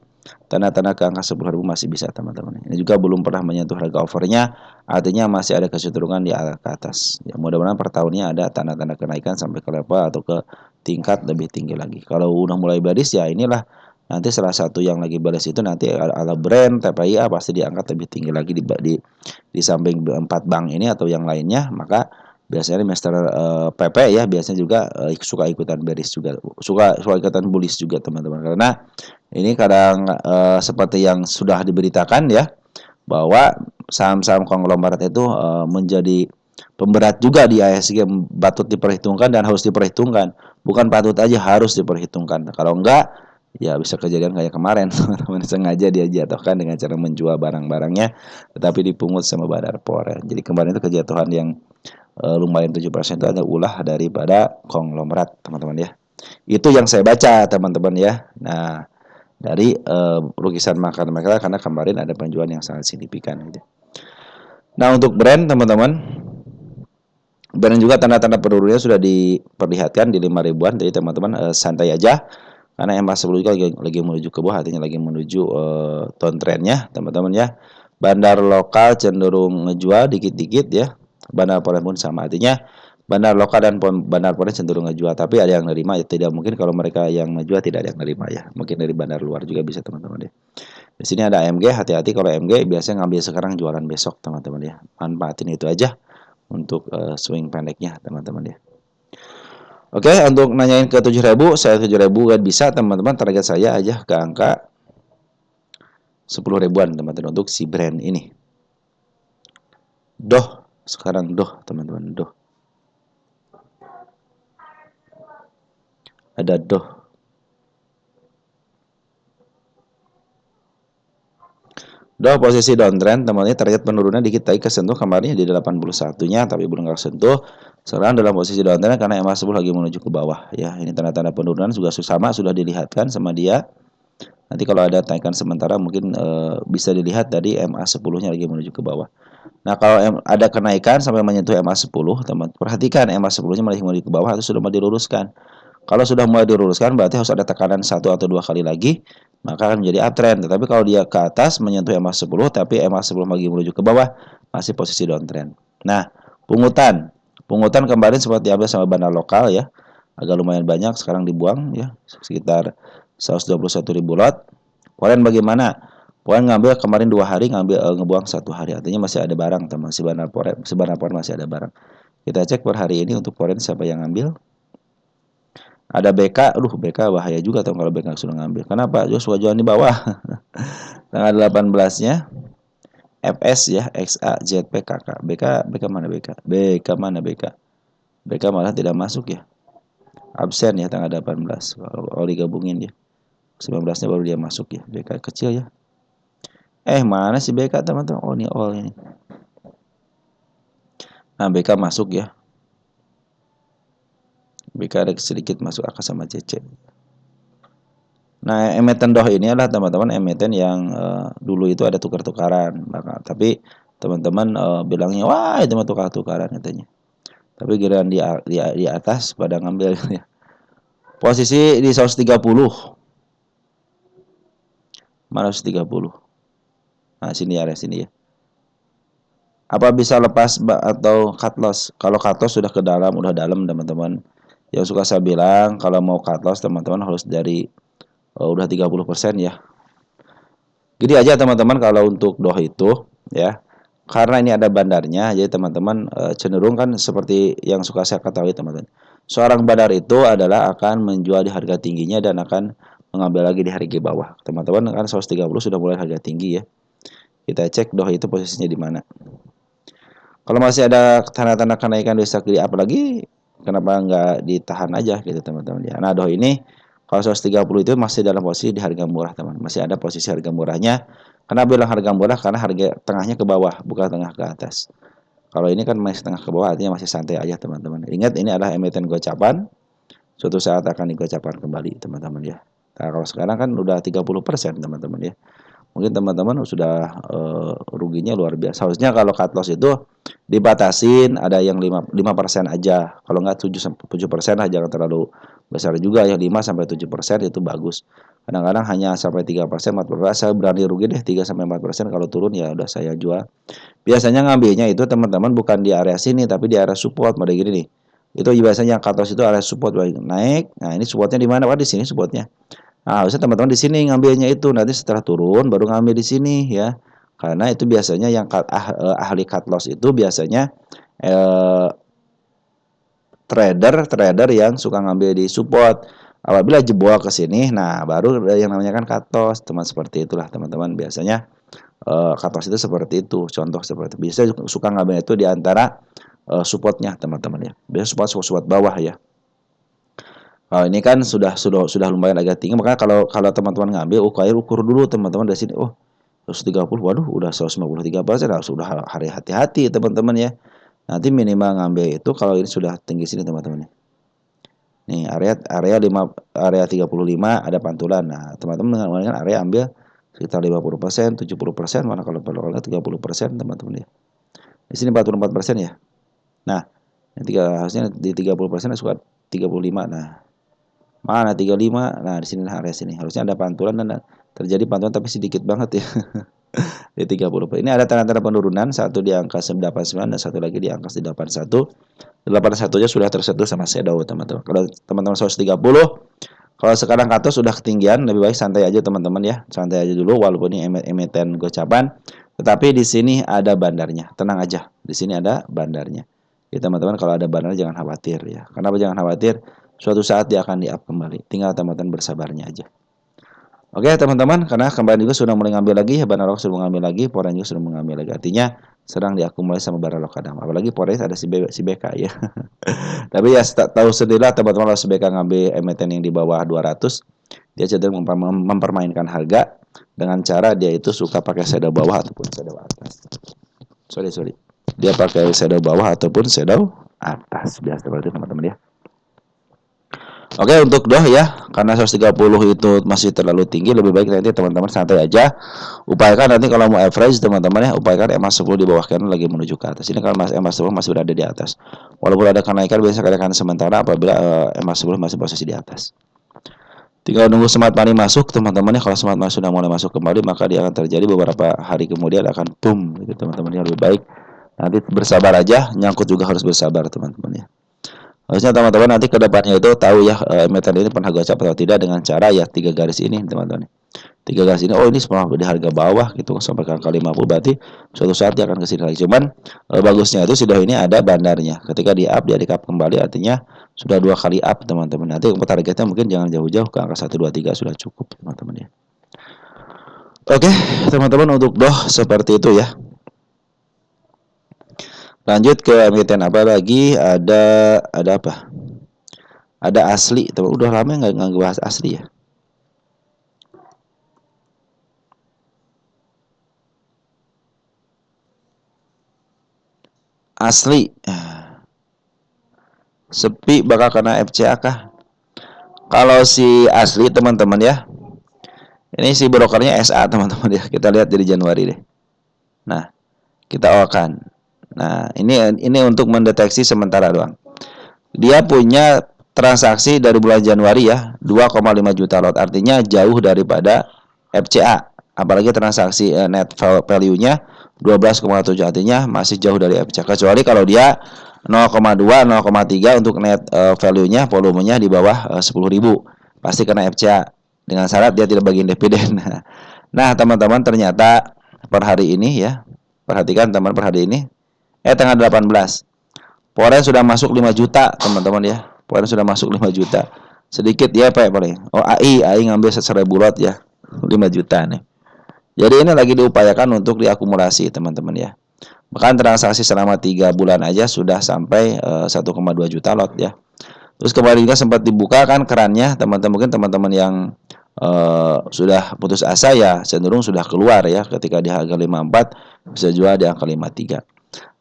tanda-tanda ke angka 10.000 masih bisa teman-teman. Ini juga belum pernah menyentuh harga overnya, artinya masih ada kecenderungan di ke atas. Ya mudah-mudahan per tahunnya ada tanda-tanda kenaikan sampai ke level atau ke tingkat lebih tinggi lagi. Kalau udah mulai bearish ya inilah nanti salah satu yang lagi bearish itu nanti ala brand TPIA pasti diangkat lebih tinggi lagi di samping 4 bank ini atau yang lainnya. Maka biasanya Mr. PP ya biasanya juga suka ikutan bearish juga, suka ikutan bullish juga teman-teman, karena ini kadang seperti yang sudah diberitakan ya, bahwa saham-saham konglomerat itu menjadi pemberat juga di IHSG, patut diperhitungkan dan harus diperhitungkan. Bukan patut aja, harus diperhitungkan. Kalau enggak, ya bisa kejadian kayak kemarin, teman-teman, sengaja dia jatuhkan dengan cara menjual barang-barangnya, tetapi dipungut sama Bandar Foren. Jadi kemarin itu kejatuhan yang lumayan 7% itu ada ulah daripada konglomerat, teman-teman ya. Itu yang saya baca teman-teman ya. Nah, dari rugisan market mereka karena kemarin ada penjualan yang sangat signifikan gitu. Nah, untuk brand teman-teman, brand juga tanda-tanda penurunannya sudah diperlihatkan di 5 ribuan. Jadi teman-teman santai aja karena MA10 juga lagi menuju ke bawah, artinya lagi menuju tone trendnya teman-teman ya. Bandar lokal cenderung ngejual dikit-dikit ya. Bandar foreign pun sama, artinya bandar lokal dan bandar foreign cenderung ngejual, tapi ada yang nerima ya, tidak mungkin kalau mereka yang ngejual tidak ada yang nerima ya. Mungkin dari bandar luar juga bisa teman-teman ya. Di sini ada AMG, hati-hati kalau AMG biasanya ngambil sekarang jualan besok teman-teman ya. Manfaatin itu aja untuk swing pendeknya teman-teman ya. Oke, untuk nanyain ke 7.000, saya 7.000 gak bisa teman-teman, target saya aja ke angka 10 ribuan teman-teman untuk si brand ini. Doh, sekarang doh teman-teman, doh. Ada doh. Doh posisi downtrend teman-teman, target penurunan dikit tadi kesentuh kemarin di 81-nya tapi belum kesentuh. Sekarang dalam posisi downtrend karena MA10 lagi menuju ke bawah ya. Ini tanda-tanda penurunan juga sama sudah dilihatkan sama dia. Nanti kalau ada taikan sementara mungkin bisa dilihat tadi MA10-nya lagi menuju ke bawah. Nah, kalau ada kenaikan sampai menyentuh MA10, teman, perhatikan MA10-nya masih menuju ke bawah atau sudah mau diluruskan. Kalau sudah mulai diluruskan berarti harus ada tekanan 1 atau 2 kali lagi, maka akan menjadi uptrend. Tetapi kalau dia ke atas menyentuh MA10 tapi MA10 lagi menuju ke bawah, masih posisi downtrend. Nah, pungutan. Pungutan kemarin sempat diambil sama bandar lokal ya. Agak lumayan banyak sekarang dibuang ya, sekitar 121 ribu lot. Kalian bagaimana? Poin ngambil kemarin 2 hari, ngebuang 1 hari, artinya masih ada barang teman, si bandar poren masih ada barang. Kita cek per hari ini untuk poren siapa yang ngambil. Ada BK, BK bahaya juga tuh kalau BK sudah ngambil. Kenapa? Joshua jualan di bawah. Tanggal 18-nya FS ya, XA, ZP, KK. BK mana BK? BK mana BK? BK malah tidak masuk ya. Absen ya tanggal 18. Kalau digabungin ya. 19-nya baru dia masuk ya. BK kecil ya. Mana sih BK teman-teman? Oh, ini all ini. Nah, BK masuk ya. BK ada sedikit masuk AK sama CC. Nah, emiten doh ini adalah teman-teman emiten yang dulu itu ada tukar-tukaran. Tapi teman-teman bilangnya, wah itu mah tukar-tukaran katanya. Tapi giliran di atas pada ngambil ya. Posisi di 130. Mana 130? Nah, sini area sini ya. Apa bisa lepas atau cut loss? Kalau cut loss sudah ke dalam, udah dalam teman-teman. Yang suka saya bilang kalau mau cut loss teman-teman harus dari udah 30% ya. Jadi aja teman-teman kalau untuk doh itu ya. Karena ini ada bandarnya, jadi teman-teman cenderung kan seperti yang suka saya ketahui teman-teman. Seorang bandar itu adalah akan menjual di harga tingginya dan akan mengambil lagi di harga bawah. Teman-teman kan 130 sudah mulai harga tinggi ya. Kita cek doh itu posisinya di mana. Kalau masih ada tanda-tanda kenaikan bisa di apalagi kenapa nggak ditahan aja gitu teman-teman ya. Nah, doh ini kalau 130 itu masih dalam posisi di harga murah teman. Masih ada posisi harga murahnya. Kenapa bilang harga murah? Karena harga tengahnya ke bawah, bukan tengah ke atas. Kalau ini kan masih tengah ke bawah, artinya masih santai aja teman-teman. Ingat ini adalah emiten gocapan. Suatu saat akan digocapan kembali teman-teman ya. Nah, kalau sekarang kan udah 30% teman-teman ya. Mungkin teman-teman sudah ruginya luar biasa. Harusnya kalau cut loss itu dibatasin ada yang 5% aja. Kalau nggak 7% lah, jangan terlalu besar juga ya. 5-7% itu bagus. Kadang-kadang hanya sampai 3%, 4%. Saya berani rugi deh 3-4%, kalau turun ya udah saya jual. Biasanya ngambilnya itu teman-teman bukan di area sini tapi di area support pada gini nih. Itu biasanya cut loss itu area support naik. Nah, ini supportnya di mana? Wah, di sini supportnya. Nah, harusnya teman-teman di sini ngambilnya itu, nanti setelah turun baru ngambil di sini ya. Karena itu biasanya yang ahli cut loss itu biasanya eh, trader yang suka ngambil di support. Apabila jebol ke sini, nah baru yang namanya kan cut loss, teman seperti itulah teman-teman. Biasanya cut loss itu seperti itu, contoh seperti itu. Biasanya suka ngambil itu di antara supportnya teman-teman ya. Biasanya support bawah ya. Ini kan sudah lumayan agak tinggi, makanya kalau teman-teman ngambil ukur dulu teman-teman dari sini. Oh, 130, waduh udah 153%, sudah hari hati-hati teman-teman ya. Nanti minimal ngambil itu kalau ini sudah tinggi sini teman-teman. Nih area 35 ada pantulan. Nah, teman-teman dengan area ambil sekitar 50%, 70%, mana kalau perlu 30%, teman-teman ya. Di sini 44% ya. Nah, harusnya di 30% suka 35. Nah, mana 35? Nah, di sini area sini. Harusnya ada pantulan dan terjadi pantulan tapi sedikit banget ya. Di 30. Ini ada tanda-tanda penurunan, satu di angka 89 dan satu lagi di angka 81. 81-nya sudah tersentuh sama shadow, teman-teman. Kalau teman-teman 130, kalau sekarang ke atas sudah ketinggian, lebih baik santai aja teman-teman ya. Santai aja dulu walaupun ini emiten gocapan. Tetapi di sini ada bandarnya. Tenang aja. Di sini ada bandarnya. Jadi teman-teman kalau ada bandar jangan khawatir ya. Kenapa jangan khawatir? Suatu saat dia akan di-up kembali. Tinggal teman-teman bersabarnya aja. Oke teman-teman, karena kemarin juga sudah mulai ngambil lagi, Banarok sudah mengambil lagi, Poren juga sudah mengambil lagi. Artinya sedang diakumulasi sama Banarok kadang. Apalagi Poren ada si BK ya. Tapi ya tahu sendirilah teman-teman kalau si BK ngambil emiten yang di bawah 200, dia cenderung mempermainkan harga dengan cara dia itu suka pakai shadow bawah ataupun shadow atas. Sorry. Dia pakai shadow bawah ataupun shadow atas. Biasa seperti itu teman-teman ya. Oke, untuk doh ya, karena 130 itu masih terlalu tinggi, lebih baik nanti teman-teman santai aja. Upayakan nanti kalau mau average teman-teman ya, upayakan MA10 di bawah kanan lagi menuju ke atas. Ini kalau MA10 masih berada di atas. Walaupun ada kenaikan, biasa kenaikan sementara apabila MA10 masih posisi di atas. Tinggal nunggu smart money masuk teman-teman ya. Kalau smart money sudah mulai masuk kembali, maka dia akan terjadi beberapa hari kemudian akan boom gitu teman-teman. Yang lebih baik nanti bersabar aja, nyangkut juga harus bersabar teman-teman ya. Harusnya teman-teman nanti ke depannya itu tahu ya emiten ini pernah gocap atau tidak dengan cara ya 3 garis ini teman-teman. 3 garis ini, oh ini semua di harga bawah gitu sampai ke angka 50, berarti suatu saat dia akan kesini lagi. Cuman bagusnya itu sudah ini ada bandarnya. Ketika di up dia di up kembali, artinya sudah 2 kali up teman-teman. Nanti targetnya mungkin jangan jauh-jauh ke angka 1, 2, 3 sudah cukup teman-teman ya. Oke teman-teman, untuk doh seperti itu ya. Lanjut ke emiten apa lagi? Ada apa? Ada asli, teman. Udah lama nggak bahas asli ya. Asli. Sepi bakal kena FCA kah? Kalau si asli teman-teman ya. Ini si brokernya SA teman-teman ya. Kita lihat dari Januari deh. Nah, kita akan. Nah, ini untuk mendeteksi sementara doang. Dia punya transaksi dari bulan Januari ya, 2,5 juta lot. Artinya jauh daripada FCA. Apalagi transaksi net value-nya 12,7, artinya masih jauh dari FCA. Kecuali kalau dia 0,2, 0,3 untuk net value-nya, volumenya di bawah 10.000, pasti kena FCA. Dengan syarat dia tidak bagian dividen. Nah, teman-teman ternyata per hari ini ya, perhatikan teman per hari ini, tanggal 18. Poren sudah masuk 5 juta, teman-teman ya. Poren sudah masuk 5 juta. Sedikit ya, Pak paling. Oh, AI ngambil 1.000 lot ya. 5 juta nih. Jadi ini lagi diupayakan untuk diakumulasi, teman-teman ya. Bahkan transaksi selama 3 bulan aja sudah sampai 1,2 juta lot ya. Terus kemarin juga sempat dibuka kan kerannya, teman-teman. Mungkin teman-teman yang sudah putus asa ya cenderung sudah keluar ya, ketika di harga 54 bisa jual di angka 53.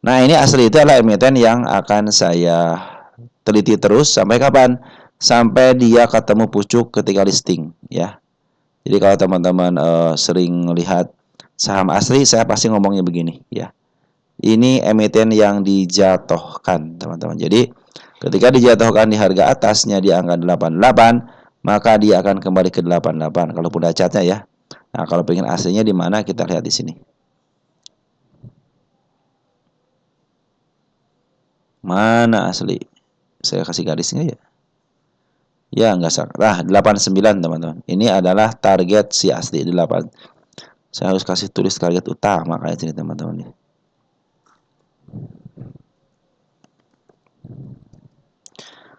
Nah, ini asli itu adalah emiten yang akan saya teliti terus sampai kapan? Sampai dia ketemu pucuk ketika listing ya. Jadi kalau teman-teman sering lihat saham asli, saya pasti ngomongnya begini ya. Ini emiten yang dijatuhkan, teman-teman. Jadi ketika dijatuhkan di harga atasnya di angka 88, maka dia akan kembali ke 88 kalau udah catnya ya. Nah, kalau pengen aslinya di mana, kita lihat di sini. Mana asli? Saya kasih garisnya ya. Ya, enggak salah. 89 teman-teman. Ini adalah target si asli 8. Saya harus kasih tulis target utama kayak ini teman-teman ya.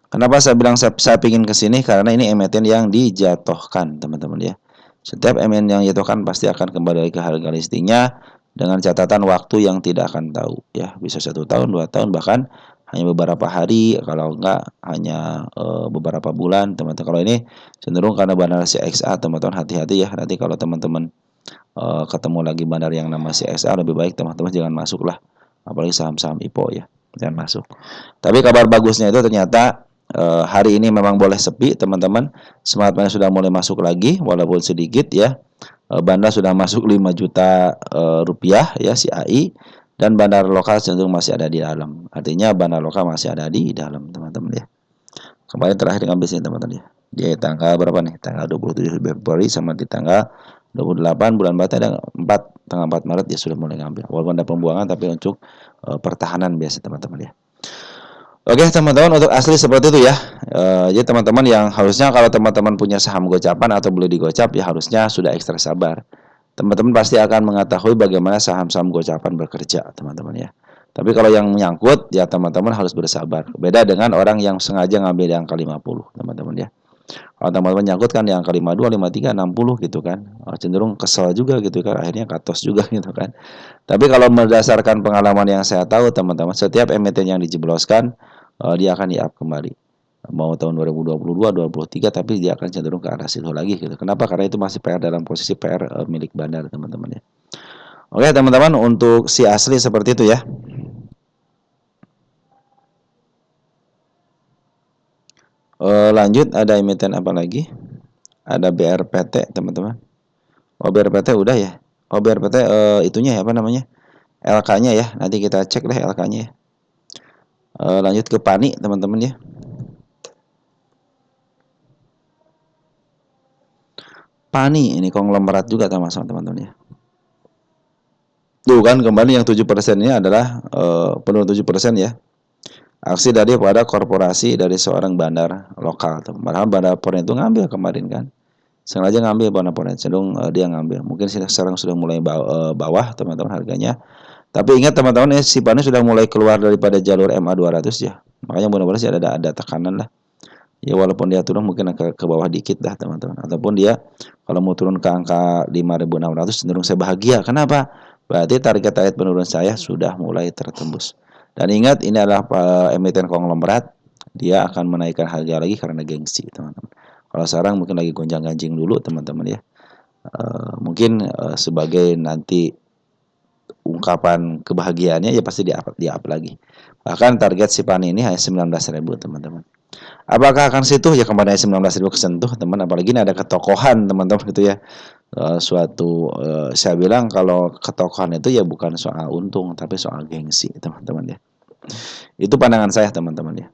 Kenapa saya bilang saya pingin ke sini? Karena ini emiten yang dijatuhkan, teman-teman ya. Setiap emiten yang dijatuhkan pasti akan kembali ke harga listingnya dengan catatan waktu yang tidak akan tahu ya. Bisa 1 tahun, 2 tahun, bahkan hanya beberapa hari, kalau enggak hanya beberapa bulan, teman-teman. Kalau ini cenderung karena bandar CXA, teman-teman hati-hati ya. Nanti kalau teman-teman ketemu lagi bandar yang nama CXA, lebih baik teman-teman jangan masuk lah. Apalagi saham-saham IPO ya, jangan masuk. Tapi kabar bagusnya itu ternyata hari ini memang boleh sepi teman-teman. Smart Money sudah mulai masuk lagi walaupun sedikit ya. Bandar sudah masuk 5 juta rupiah ya si AI, dan bandar lokal cenderung masih ada di dalam. Artinya bandar lokal masih ada di dalam teman-teman ya. Kemarin terakhir ngambil sini teman-teman ya. Di tanggal berapa nih? Tanggal 27 Februari sama di tanggal 28 bulan Maret ada 4 tanggal 4 Maret dia sudah mulai ngambil. Walaupun ada pembuangan tapi untuk pertahanan biasa teman-teman ya. Oke teman-teman, untuk asli seperti itu ya. Jadi teman-teman yang harusnya kalau teman-teman punya saham gocapan atau beli di gocap ya harusnya sudah ekstra sabar. Teman-teman pasti akan mengetahui bagaimana saham-saham gocapan bekerja teman-teman ya. Tapi kalau yang menyangkut ya teman-teman harus bersabar. Beda dengan orang yang sengaja ngambil di angka 50 teman-teman ya. Kalau teman-teman nyangkut kan di angka 52, 53, 60 gitu kan. Cenderung kesel juga gitu kan. Akhirnya katos juga gitu kan. Tapi kalau berdasarkan pengalaman yang saya tahu teman-teman, setiap emiten yang dijebloskan dia akan di-up kembali. Mau tahun 2022, 2023 tapi dia akan cenderung ke arah situ lagi gitu. Kenapa? Karena itu masih PR dalam posisi PR milik bandar teman-teman ya. Oke teman-teman, untuk si asli seperti itu ya. Lanjut ada emiten apa lagi? Ada BRPT teman-teman. Oh BRPT udah ya. Oh BRPT itunya ya apa namanya? LK-nya ya. Nanti kita cek deh LK-nya ya. Lanjut ke PANI teman-teman ya. PANI ini konglomerat juga termasuk teman-teman ya. Tuh kan kembali yang 7% ini adalah penuh 7% ya. Aksi daripada korporasi dari seorang bandar lokal. Padahal bandar Poren itu ngambil kemarin kan. Sengaja ngambil bandar Poren, cenderung dia ngambil. Mungkin sekarang sudah mulai bawah teman-teman harganya. Tapi ingat teman-teman si PANI sudah mulai keluar daripada jalur MA 200 ya. Makanya mudah-mudahan sih ada tekanan lah. Ya walaupun dia turun mungkin ke bawah dikit lah teman-teman. Ataupun dia kalau mau turun ke angka 5.600 cenderung saya bahagia. Kenapa? Berarti target penurunan saya sudah mulai tertembus. Dan ingat ini adalah emiten konglomerat, dia akan menaikkan harga lagi karena gengsi teman-teman. Kalau sekarang mungkin lagi gonjang-ganjing dulu teman-teman ya. Mungkin sebagai nanti ungkapan kebahagiaannya ya pasti di-up lagi. Bahkan target si PANI ini hanya 19.000 teman-teman. Apakah akan situ ya kemarin 19.000 kesentuh teman, apalagi ini ada ketokohan teman-teman gitu ya. Saya bilang kalau ketokohan itu ya bukan soal untung tapi soal gengsi teman-teman ya. Itu pandangan saya teman-teman ya.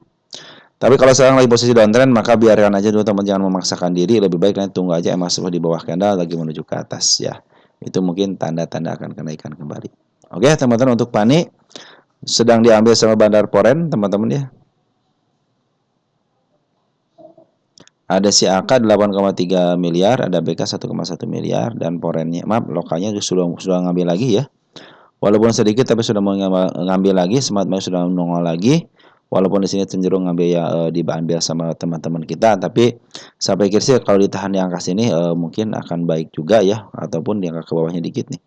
Tapi kalau sekarang lagi posisi downtrend maka biarkan aja dulu teman, jangan memaksakan diri, lebih baik kalian tunggu aja masuk di bawah candle lagi menuju ke atas ya. Itu mungkin tanda-tanda akan kenaikan kembali. Oke teman-teman, untuk PANI sedang diambil sama Bandar Poren teman-teman ya. Ada si AK 8,3 miliar, ada BK 1,1 miliar, dan Porennya, maaf, lokalnya sudah ngambil lagi ya. Walaupun sedikit tapi sudah mau ngambil lagi, Smart Money sudah nongol lagi. Walaupun di sini cenderung ngambil ya diambil sama teman-teman kita, tapi saya pikir sih kalau ditahan di angka sini mungkin akan baik juga ya, ataupun di angka ke bawahnya dikit nih.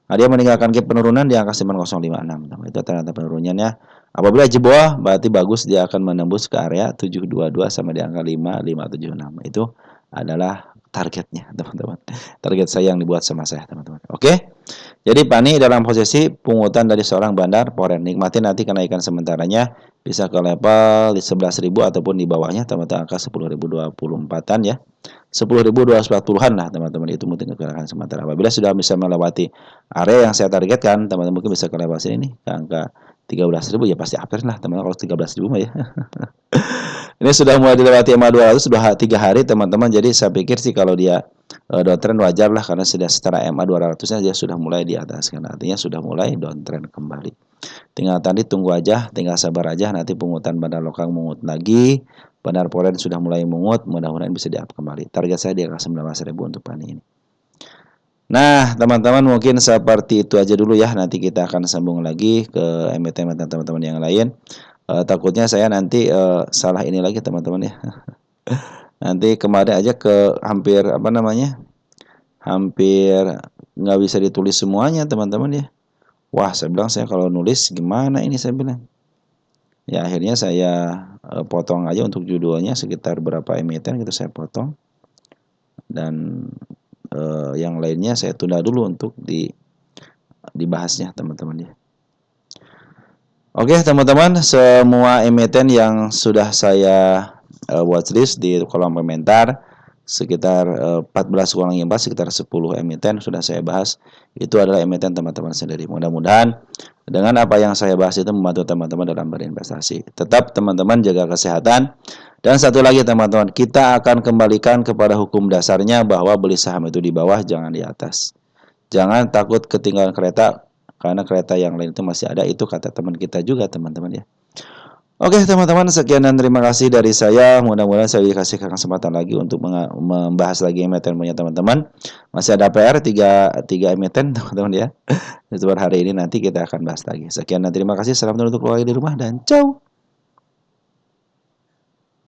Nah, dia meninggalkan gap penurunan di angka 9056. Itu ternyata penurunannya. Apabila jebol, berarti bagus dia akan menembus ke area 722 sama di angka 5576. Itu adalah targetnya, teman-teman. Target saya yang dibuat sama saya, teman-teman. Oke. Jadi PANI dalam posisi pungutan dari seorang bandar Poren. Nikmati nanti kenaikan sementaranya bisa ke level di 11.000 ataupun di bawahnya teman-teman angka 10.024-an ya. 10.240-an lah teman-teman, itu mungkin kekerakan sementara. Apabila sudah bisa melewati area yang saya targetkan, teman-teman mungkin bisa ke level sini nih ke angka 13.000 ya pasti uptrend lah teman-teman kalau 13.000 mah ya. Ini sudah mulai dilewati MA 200 sudah 3 hari teman-teman. Jadi saya pikir sih kalau dia downtrend wajar lah karena sudah setara MA 200-nya dia sudah mulai di atas kan. Artinya sudah mulai downtrend kembali. Tinggal tadi tunggu aja, tinggal sabar aja nanti pungutan bandar lokal mengut lagi. Bandar Poren sudah mulai mengut, mudah-mudahan bisa di-up kembali. Target saya di angka 19.000 untuk PANI ini. Nah, teman-teman mungkin seperti itu aja dulu ya. Nanti kita akan sambung lagi ke emiten-emiten teman-teman yang lain. Takutnya saya nanti salah ini lagi teman-teman ya. Nanti kemarin aja ke hampir apa namanya? Hampir nggak bisa ditulis semuanya teman-teman ya. Wah, saya bilang saya kalau nulis gimana ini saya bilang. Ya akhirnya saya potong aja untuk judulnya sekitar berapa emiten gitu saya potong. Dan yang lainnya saya tunda dulu untuk dibahasnya teman-teman ya. Oke teman-teman, semua emiten yang sudah saya watchlist di kolom komentar sekitar 14 kurangi 4 sekitar 10 emiten sudah saya bahas. Itu adalah emiten teman-teman sendiri. Mudah-mudahan dengan apa yang saya bahas itu membantu teman-teman dalam berinvestasi. Tetap teman-teman jaga kesehatan. Dan satu lagi teman-teman, kita akan kembalikan kepada hukum dasarnya bahwa beli saham itu di bawah, jangan di atas. Jangan takut ketinggalan kereta karena kereta yang lain itu masih ada, itu kata teman kita juga teman-teman ya. Oke teman-teman, sekian dan terima kasih dari saya. Mudah-mudahan saya dikasih kesempatan lagi untuk membahas lagi emiten punya teman-teman. Masih ada PR 3 emiten teman-teman ya. Itu hari ini nanti kita akan bahas lagi. Sekian dan terima kasih. Salam untuk keluarga di rumah dan ciao.